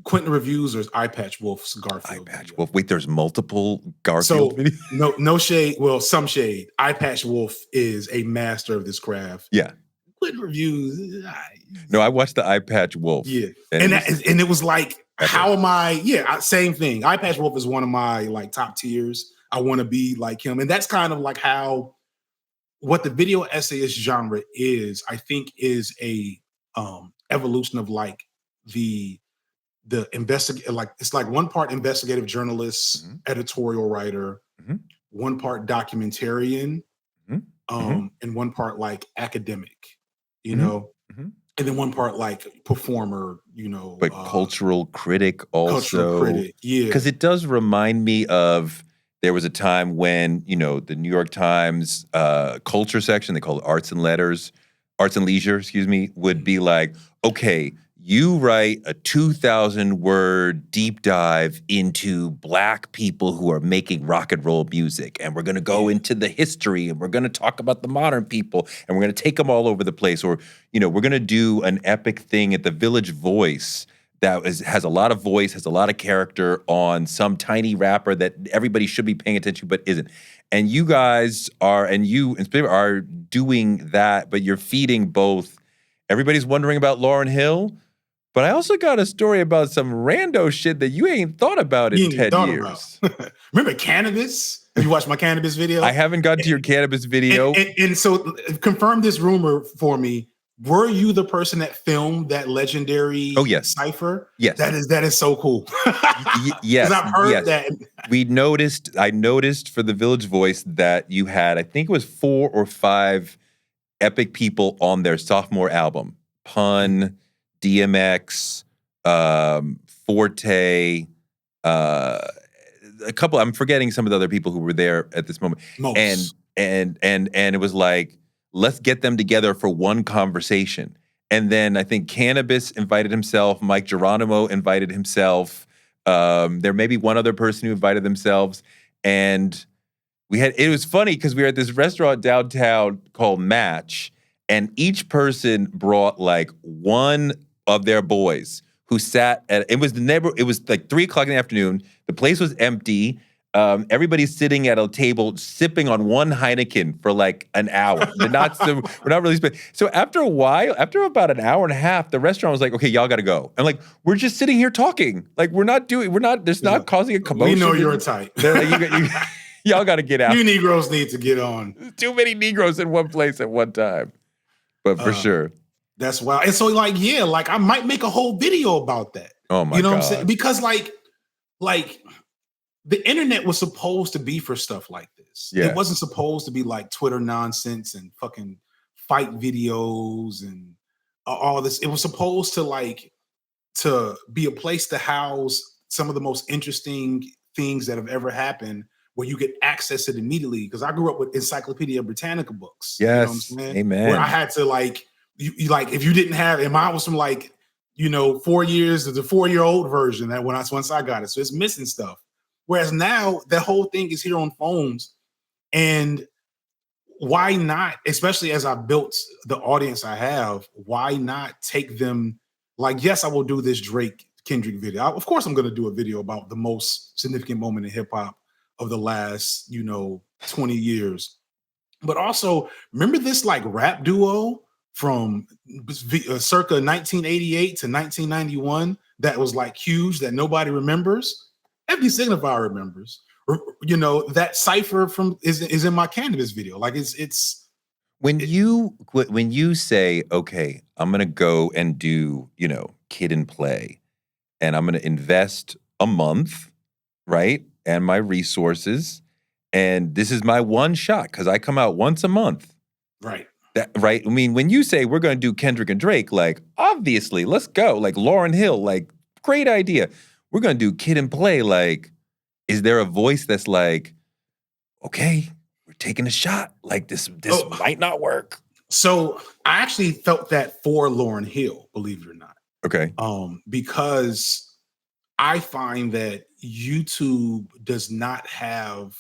Quentin Reviews or Eye Patch Wolf's Garfield? Eye Patch Wolf. Wait, there's multiple Garfield videos? No shade. Well, some shade. Eye Patch Wolf is a master of this craft. Yeah. Quentin Reviews. No, I watched the Eye Patch Wolf. Yeah. And it was like, how am I? Yeah, same thing. Eye Patch Wolf is one of my like top tiers. I want to be like him. And that's kind of like how what the video essayist genre is, I think, is a evolution of like the like it's like one part investigative journalist, editorial writer, one part documentarian, and one part like academic, you know, and then one part like performer, you know, but cultural critic also. Cultural critic, yeah, because it does remind me of there was a time when, you know, the New York Times culture section, they call it Arts and Leisure, excuse me, would be like, okay, you write a 2,000-word deep dive into Black people who are making rock and roll music, and we're going to go into the history, and we're going to talk about the modern people, and we're going to take them all over the place, or, you know, we're going to do an epic thing at the Village Voice that has a lot of voice, has a lot of character on some tiny rapper that everybody should be paying attention to but isn't. And you guys are, and you in particular are doing that, but you're feeding both. Everybody's wondering about Lauryn Hill, but I also got a story about some rando shit that you ain't thought about in 10 years. Remember Cannabis? Have you watched my Cannabis video? I haven't gotten to your Cannabis video. And so confirm this rumor for me. Were you the person that filmed that legendary cipher? Yes. That is so cool. Yes. I've heard that. I noticed for the Village Voice that you had, I think it was 4 or 5 epic people on their sophomore album. Pun, DMX, Forte, a couple. I'm forgetting some of the other people who were there at this moment. Most. And it was like, let's get them together for one conversation. And then I think Cannabis invited himself. Mike Geronimo invited himself. There may be one other person who invited themselves. And it was funny because we were at this restaurant downtown called Match, and each person brought like one of their boys who sat at, it was like 3 o'clock in the afternoon. The place was empty. Everybody's sitting at a table sipping on one Heineken for like an hour. We're not really spending. So after a while, after about an hour and a half, the restaurant was like, okay, y'all got to go. And like, we're just sitting here talking. Like there's not causing a commotion. We know you're tight. They're like, y'all got to get out. You Negroes need to get on. Too many Negroes in one place at one time. But for sure. That's wild. And so like, yeah, like I might make a whole video about that. Oh my God. You know what I'm saying? Because like the internet was supposed to be for stuff like this. Yeah. It wasn't supposed to be like Twitter nonsense and fucking fight videos and all this. It was supposed to be a place to house some of the most interesting things that have ever happened where you get access it immediately. Because I grew up with Encyclopedia Britannica books. Yes. You know what I'm saying? Amen. Where I had to like you like if you didn't have, and mine was from like 4 years, the 4-year-old version that once I got it, so it's missing stuff. Whereas now the whole thing is here on phones, and why not? Especially as I built the audience I have, why not take them? Like, yes, I will do this Drake Kendrick video. Of course, I'm going to do a video about the most significant moment in hip hop of the last 20 years. But also, remember this like rap duo from circa 1988 to 1991 that was like huge that nobody remembers? F.D Signifier remembers. That cipher is in my Cannabis video. Like it's when you say, okay, I'm gonna go and do Kid and Play, and I'm gonna invest a month, right, and my resources. And this is my one shot because I come out once a month. Right. Right. I mean, when you say we're going to do Kendrick and Drake, like, obviously, let's go. Like, Lauryn Hill, like, great idea. We're going to do Kid and Play. Like, is there a voice that's like, okay, we're taking a shot. Like, this might not work. So I actually felt that for Lauryn Hill, believe it or not. Okay. Because I find that YouTube does not have.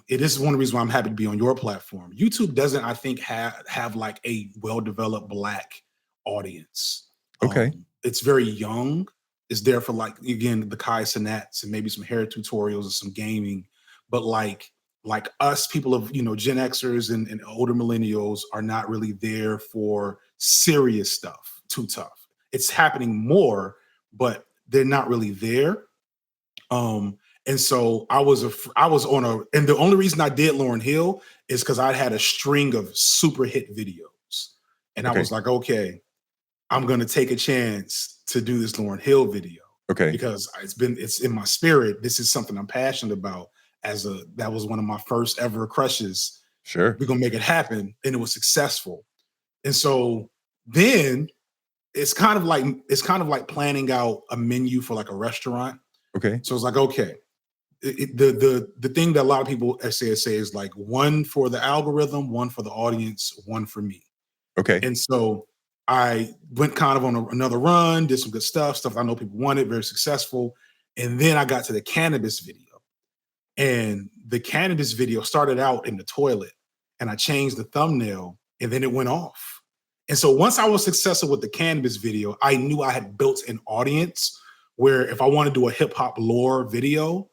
It is one of the reasons why I'm happy to be on your platform. YouTube doesn't, I think, have like a well-developed Black audience. Okay. It's very young. It's there for like, again, the Kai Cenats and maybe some hair tutorials and some gaming. But like us, people of, Gen Xers and older millennials are not really there for serious stuff, too tough. It's happening more, but they're not really there. And so I was and the only reason I did Lauryn Hill is because I had a string of super hit videos. And Okay. I was like, okay, I'm going to take a chance to do this Lauryn Hill video. Okay. Because it's in my spirit. This is something I'm passionate about. That was one of my first ever crushes. Sure. We're going to make it happen. And it was successful. And so then it's kind of like planning out a menu for like a restaurant. Okay. So it's like, okay, the thing that a lot of people say is like one for the algorithm, one for the audience, one for me. Okay. And so I went kind of on another run, did some good stuff I know people wanted, very successful. And then I got to the Cannabis video. And the Cannabis video started out in the toilet, and I changed the thumbnail, and then it went off. And so once I was successful with the Cannabis video, I knew I had built an audience where if I want to do a hip hop lore video,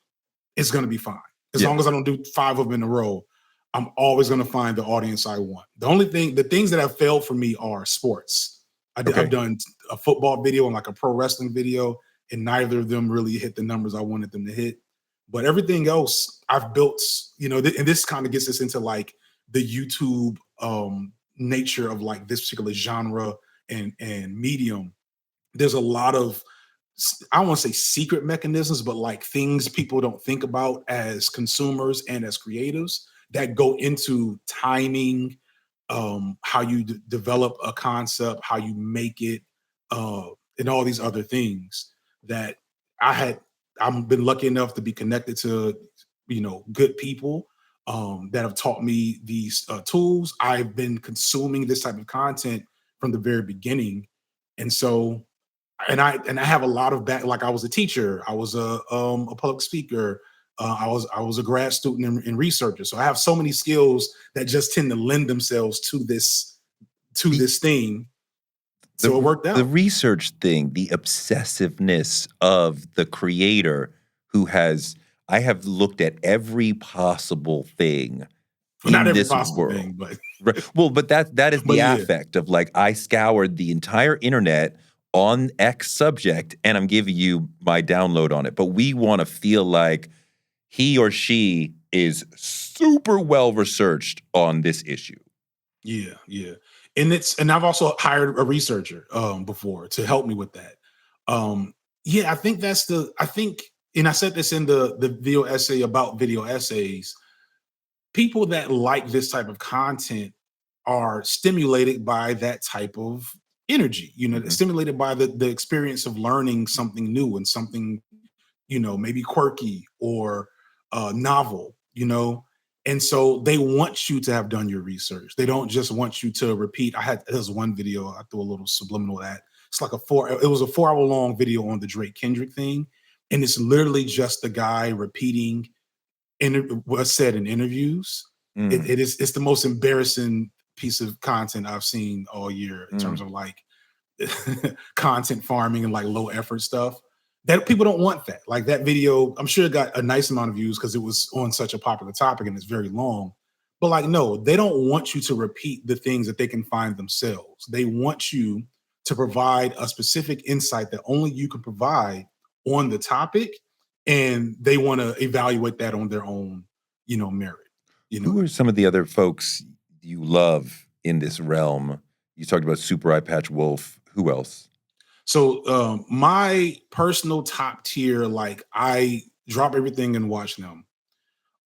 it's going to be fine. As long as I don't do 5 of them in a row, I'm always going to find the audience I want. The things that have failed for me are sports. I've done a football video and like a pro wrestling video, and neither of them really hit the numbers I wanted them to hit. But everything else I've built, and this kind of gets us into like the YouTube nature of like this particular genre and medium. There's a lot of, I don't want to say secret mechanisms, but like things people don't think about as consumers and as creatives that go into timing, how you develop a concept, how you make it, and all these other things that I've been lucky enough to be connected to, good people that have taught me these tools. I've been consuming this type of content from the very beginning. And so, and I have a lot of back, like I was a teacher, I was a public speaker, I was a grad student and researcher. So I have so many skills that just tend to lend themselves to this thing. So it worked out. The research thing, the obsessiveness of the creator I have looked at every possible thing Not in every this possible world. thing, but Right. Well, but that is the affect of like, I scoured the entire internet on X subject and I'm giving you my download on it. But we want to feel like he or she is super well researched on this issue. Yeah. And I've also hired a researcher before to help me with that. I think and I said this in the video essay about video essays, people that like this type of content are stimulated by that type of energy, stimulated by the experience of learning something new and something, maybe quirky or novel, And so they want you to have done your research. They don't just want you to repeat. There's one video, I threw a little subliminal at. It's like it was a 4-hour long video on the Drake Kendrick thing. And it's literally just the guy repeating what's said in interviews. It's the most embarrassing piece of content I've seen all year in terms of like content farming and like low effort stuff. That people don't want that. Like that video, I'm sure it got a nice amount of views because it was on such a popular topic and it's very long. But like, no, they don't want you to repeat the things that they can find themselves. They want you to provide a specific insight that only you can provide on the topic, and they want to evaluate that on their own, merit. Who are some of the other folks you love in this realm? You talked about Super Eye Patch Wolf. Who else? So my personal top tier, like I drop everything and watch them,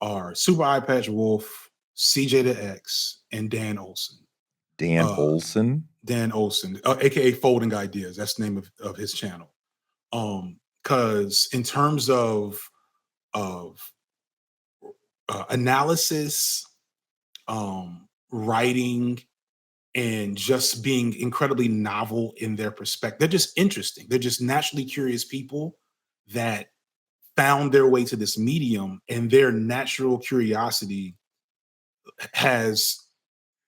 are Super Eye Patch Wolf, CJ the X, and Dan Olsen. Dan Olsen? Dan Olsen, aka Folding Ideas. That's the name of his channel. Because in terms of analysis, writing, and just being incredibly novel in their perspective. They're just interesting. They're just naturally curious people that found their way to this medium, and their natural curiosity has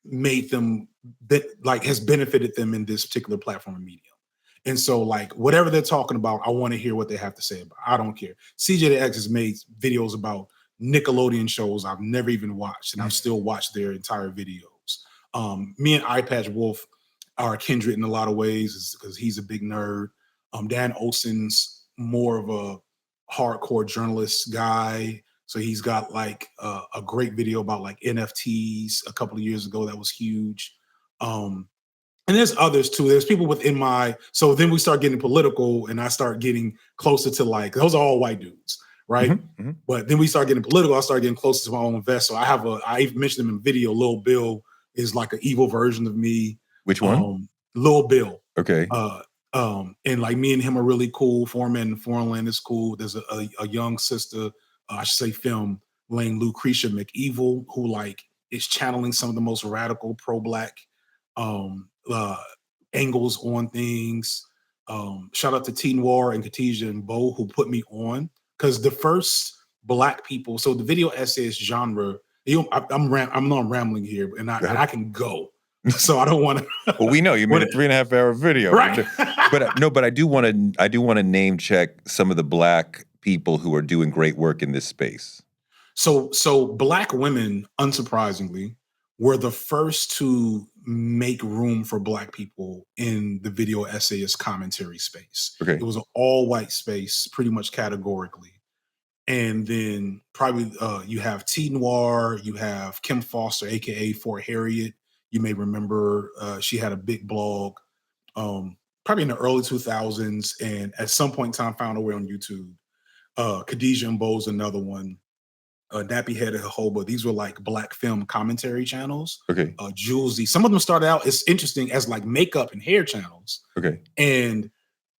made them has benefited them in this particular platform and medium. And so like whatever they're talking about, I want to hear what they have to say about. I don't care. CJ the X has made videos about Nickelodeon shows I've never even watched, and I've still watched their entire videos. Me and Eye Patch Wolf are kindred in a lot of ways because he's a big nerd. Dan Olsen's more of a hardcore journalist guy. So he's got like a great video about like NFTs a couple of years ago that was huge. And there's others too. There's people within so then we start getting political, and I start getting closer to like, those are all white dudes, right? Mm-hmm. But then we start getting political. I start getting closer to my own vest. So I even mentioned him in the video, Lil Bill is like an evil version of me. Which one? Lil Bill. Okay. And like me and him are really cool. Foreign Land is cool. There's a young sister, I should say film, named Lucretia McEvil, who like is channeling some of the most radical pro-Black angles on things. Shout out to Teen War and Khadijah and Bo, who put me on, because the first Black people. So the video essayist genre. I'm rambling here, and I can go. So I don't want to. Well, we know you made a 3.5-hour video, right? but I do want to name check some of the Black people who are doing great work in this space. So Black women, unsurprisingly, were the first to make room for Black people in the video essayist commentary space. Okay. It was an all-white space, pretty much categorically. And then probably you have T Noir, you have Kim Foster, aka Fort Harriet. You may remember she had a big blog, probably in the early 2000s, and at some point in time found her way on YouTube. Khadijah and Bo's another one. Nappy Head and Jojoba. These were like Black film commentary channels. Okay. Julesy. Some of them started out, it's interesting, as like makeup and hair channels. Okay. And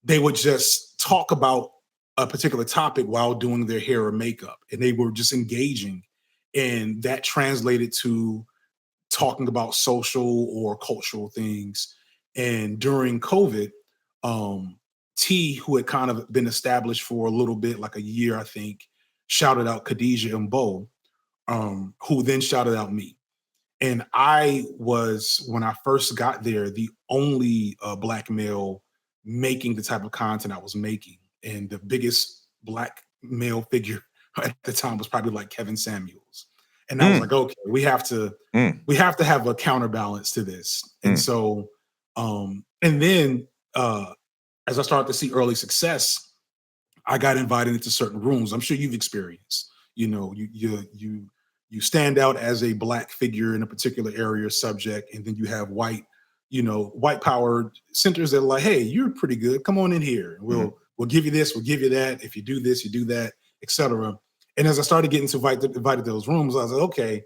they would just talk about a particular topic while doing their hair or makeup, and they were just engaging, and that translated to talking about social or cultural things. And during COVID, T, who had kind of been established for a little bit, like a year, I think, shouted out Khadijah and Bo, who then shouted out me. And I was, when I first got there, the only Black male making the type of content I was making. And the biggest Black male figure at the time was probably like Kevin Samuels. And I was like, okay, we have to have a counterbalance to this. And so, and then as I started to see early success, I got invited into certain rooms. I'm sure you've experienced, you stand out as a Black figure in a particular area or subject, and then you have white powered centers that are like, hey, you're pretty good. Come on in here. We'll give you this, we'll give you that. If you do this, you do that, etc. And as I started getting invited to those rooms, I was like, okay,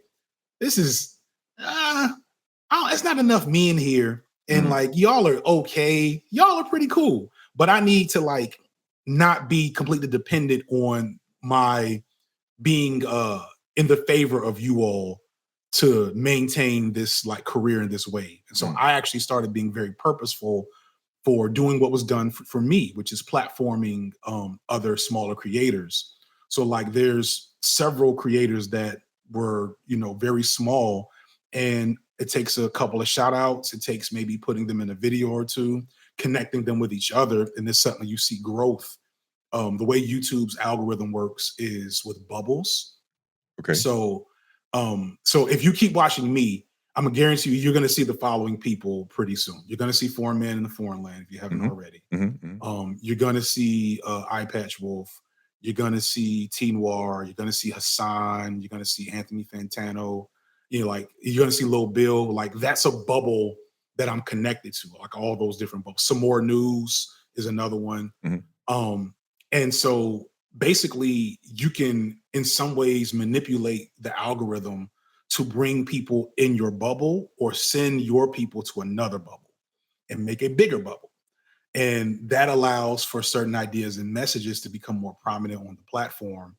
this is, it's not enough me in here. And like, y'all are okay. Y'all are pretty cool. But I need to like not be completely dependent on my being in the favor of you all to maintain this like career in this way. And so I actually started being very purposeful for doing what was done for me, which is platforming other smaller creators. So like there's several creators that were, very small, and it takes a couple of shout outs. It takes maybe putting them in a video or two, connecting them with each other. And then suddenly you see growth. The way YouTube's algorithm works is with bubbles. Okay. So if you keep watching me, I'm gonna guarantee you're gonna see the following people pretty soon. You're gonna see Foreign Man in the Foreign Land if you haven't already. You're gonna see Eye Patch Wolf. You're gonna see T Noir. You're gonna see Hassan. You're gonna see Anthony Fantano. You're gonna see Lil Bill. Like that's a bubble that I'm connected to. Like all those different bubbles. Some More News is another one. And so basically, you can in some ways manipulate the algorithm to bring people in your bubble or send your people to another bubble and make a bigger bubble. And that allows for certain ideas and messages to become more prominent on the platform.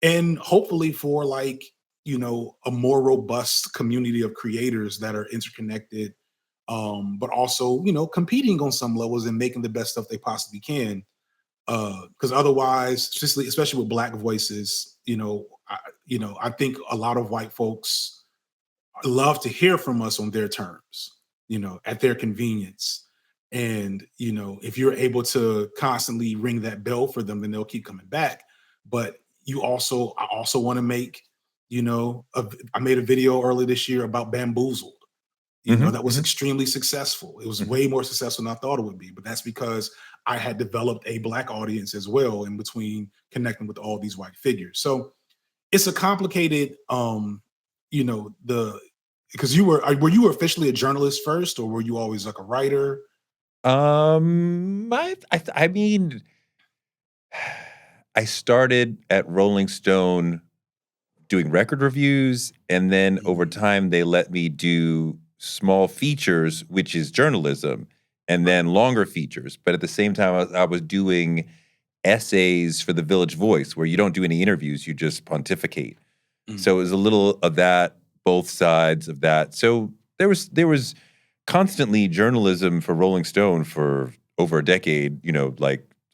And hopefully for a more robust community of creators that are interconnected, but also, competing on some levels and making the best stuff they possibly can. Because otherwise, especially with Black voices, I think a lot of white folks love to hear from us on their terms, at their convenience. And, if you're able to constantly ring that bell for them, then they'll keep coming back. But I also want to make, I made a video earlier this year about Bamboozled. That was extremely successful. It was way more successful than I thought it would be, but that's because I had developed a Black audience as well in between connecting with all these white figures. So it's a complicated, because were you officially a journalist first, or were you always like a writer? I mean, I started at Rolling Stone doing record reviews, and then over time they let me do small features, which is journalism, and then longer features. But at the same time, I was doing essays for the Village Voice, where you don't do any interviews, you just pontificate. So it was a little of that, both sides of that. So there was constantly journalism for Rolling Stone for over a decade.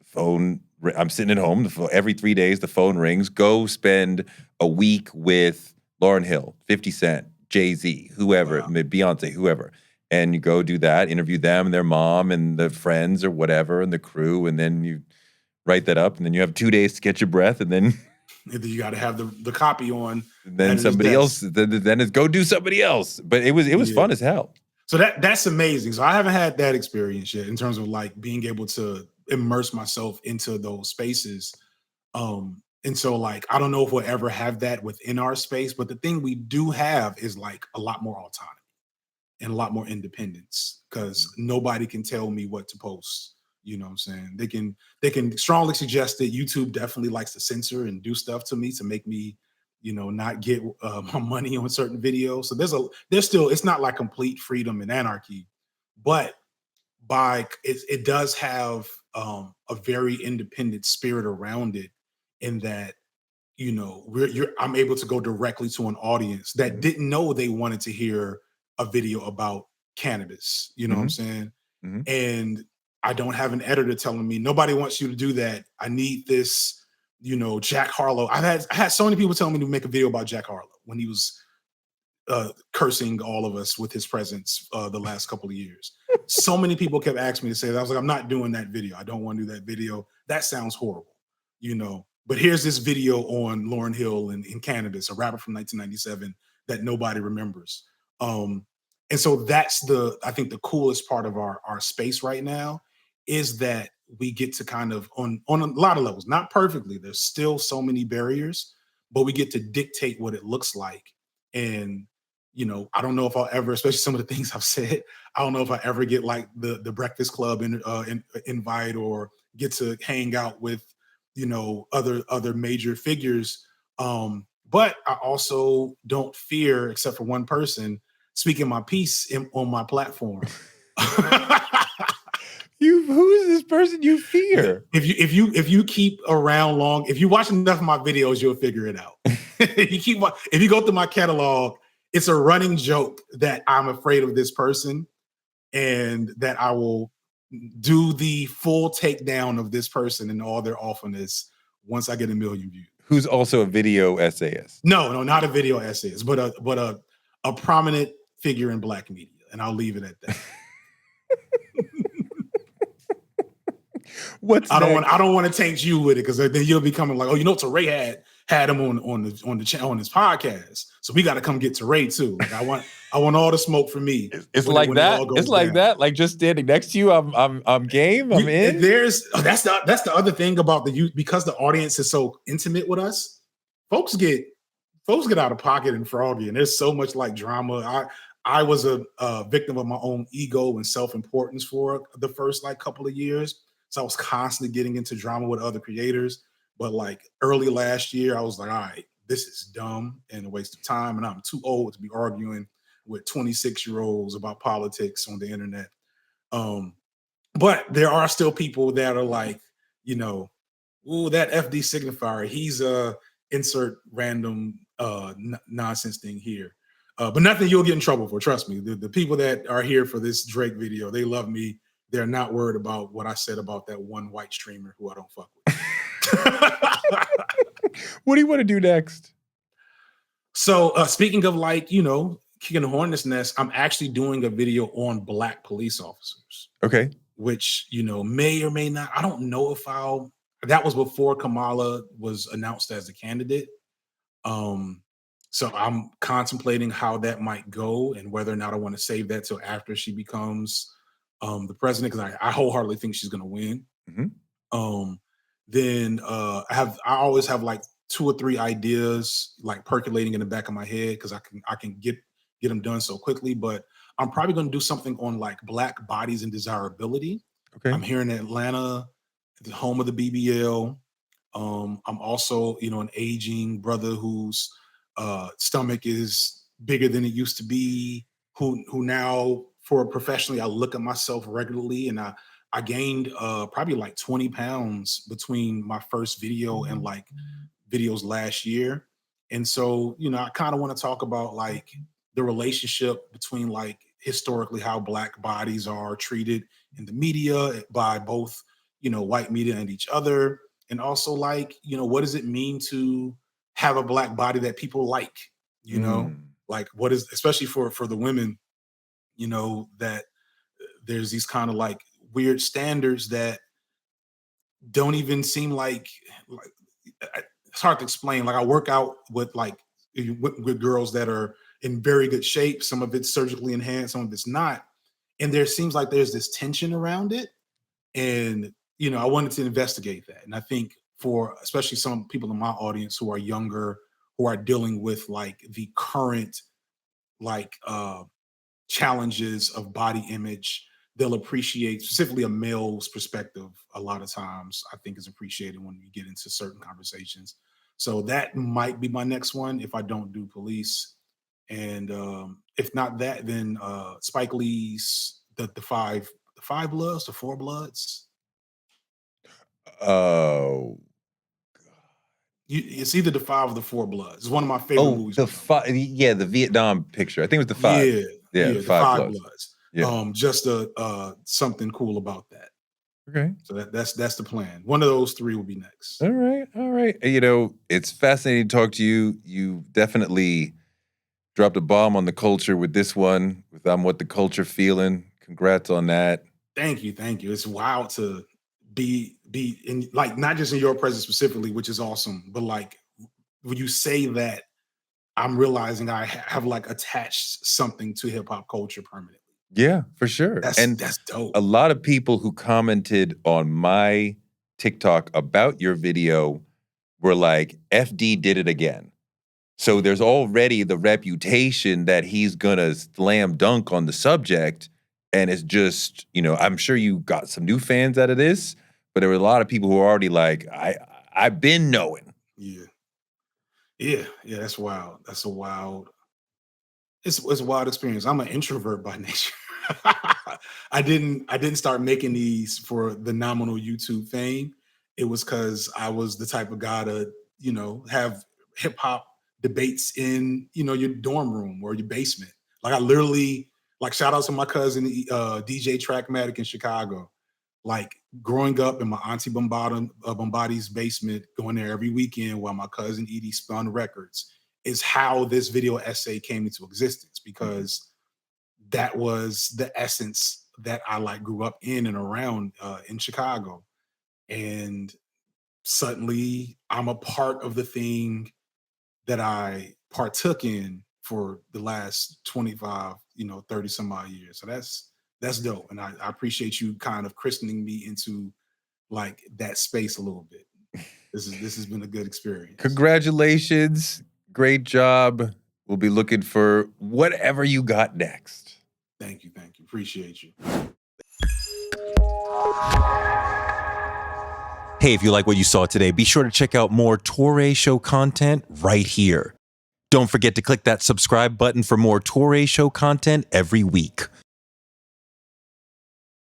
Phone. I'm sitting at home every 3 days. The phone rings. Go spend a week with Lauryn Hill, 50 Cent, Jay-Z, whoever, Beyonce, whoever. And you go do that, interview them and their mom and the friends or whatever and the crew, and then you write that up, and then you have 2 days to get your breath, and then you got to have the copy on. Then somebody else. Then it's go do somebody else. But it was fun as hell. So that's amazing. So I haven't had that experience yet in terms of like being able to immerse myself into those spaces. And so like, I don't know if we'll ever have that within our space, but the thing we do have is like a lot more autonomy and a lot more independence, because nobody can tell me what to post. You know what I'm saying? They can strongly suggest that YouTube definitely likes to censor and do stuff to me to make me, not get my money on certain videos. So there's still, it's not like complete freedom and anarchy, but it does have a very independent spirit around it, in that, I'm able to go directly to an audience that didn't know they wanted to hear a video about cannabis. You know what I'm saying? And I don't have an editor telling me, nobody wants you to do that. I need this, Jack Harlow. I had so many people telling me to make a video about Jack Harlow when he was cursing all of us with his presence the last couple of years. So many people kept asking me to say that. I was like, I'm not doing that video. I don't want to do that video. That sounds horrible, But here's this video on Lauryn Hill and cannabis, a rapper from 1997 that nobody remembers. And so that's I think the coolest part of our space right now is that we get to kind of on a lot of levels, not perfectly, there's still so many barriers, but we get to dictate what it looks like. And, I don't know if I'll ever, especially some of the things I've said, I don't know if I ever get like the Breakfast Club invite or get to hang out with, other major figures. But I also don't fear, except for one person, speaking my piece on my platform. Who is this person you fear? If you keep around long, if you watch enough of my videos, you'll figure it out. if you go through my catalog, it's a running joke that I'm afraid of this person and that I will do the full takedown of this person and all their awfulness once I get 1 million views. Who's also a video essayist. No, not a video essayist, but a prominent figure in Black media, and I'll leave it at that. I don't want to taint you with it, because then you'll be coming like, oh, Touré had him on his podcast, so we got to come get Touré too. Like, I want all the smoke for me. It's like that. It's like down. That. Like just standing next to you, I'm game. I'm in. That's the other thing about the youth, because the audience is so intimate with us. Folks get out of pocket and froggy, and there's so much like drama. I was a victim of my own ego and self-importance for the first like couple of years. So I was constantly getting into drama with other creators. But like early last year, I was like, all right, this is dumb and a waste of time. And I'm too old to be arguing with 26-year-olds about politics on the internet. But there are still people that are like, ooh, that F.D Signifier, he's insert random nonsense thing here. But nothing you'll get in trouble for, trust me. The people that are here for this Drake video, they love me. They're not worried about what I said about that one white streamer who I don't fuck with. What do you want to do next? So speaking of like, kicking the hornet's nest, I'm actually doing a video on Black police officers. Okay. Which, may or may not. I don't know if that was before Kamala was announced as a candidate. So I'm contemplating how that might go and whether or not I want to save that till after she becomes the president, because I wholeheartedly think she's going to win. Mm-hmm. Then I always have like 2 or 3 ideas like percolating in the back of my head, because I can get them done so quickly. But I'm probably going to do something on like Black bodies and desirability. Okay. I'm here in Atlanta, the home of the BBL. I'm also, an aging brother whose stomach is bigger than it used to be, who now, for professionally, I look at myself regularly, and I gained probably like 20 pounds between my first video and like videos last year. And so, I kind of want to talk about like the relationship between like historically how Black bodies are treated in the media by both, white media and each other. And also like, what does it mean to have a Black body that people like, like what is, especially for the women, that there's these kind of like weird standards that don't even seem like it's hard to explain. Like I work out with with girls that are in very good shape. Some of it's surgically enhanced, some of it's not. And there seems like there's this tension around it. And, I wanted to investigate that. And I think for especially some people in my audience who are younger, who are dealing with like the current challenges of body image, they'll appreciate specifically a male's perspective. A lot of times I think is appreciated when you get into certain conversations. So that might be my next one if I don't do police. And if not that, then Spike Lee's the Four Bloods. Oh, It's either the 5 or the 4 Bloods. It's one of my favorite movies. The Vietnam picture. I think it was the 5. Yeah, the 5 Bloods. Yeah. Just something cool about that. Okay. So that's the plan. One of those 3 will be next. All right. It's fascinating to talk to you. You definitely dropped a bomb on the culture with this one, with I'm What the Culture Feeling. Congrats on that. Thank you. It's wild to be in, like, not just in your presence specifically, which is awesome, but like when you say that, I'm realizing I have like attached something to hip hop culture permanently. Yeah, for sure. That's dope. A lot of people who commented on my TikTok about your video were like, FD did it again. So there's already the reputation that he's gonna slam dunk on the subject. And it's just, I'm sure you got some new fans out of this, but there were a lot of people who are already like, I've been knowing. Yeah, that's wild. It's a wild experience. I'm an introvert by nature. I didn't start making these for the nominal YouTube fame. It was because I was the type of guy to, have hip hop debates in, your dorm room or your basement. Like I literally, like shout out to my cousin, DJ Trackmatic in Chicago. Like growing up in my auntie Bombati's basement, going there every weekend while my cousin Edie spun records is how this video essay came into existence, because that was the essence that I like grew up in and around in Chicago. And suddenly I'm a part of the thing that I partook in for the last 25, 30 some odd years. So that's dope. And I appreciate you kind of christening me into like that space a little bit. This has been a good experience. Congratulations. Great job. We'll be looking for whatever you got next. Thank you. Appreciate you. Hey, if you like what you saw today, be sure to check out more Toure Show content right here. Don't forget to click that subscribe button for more Toure Show content every week.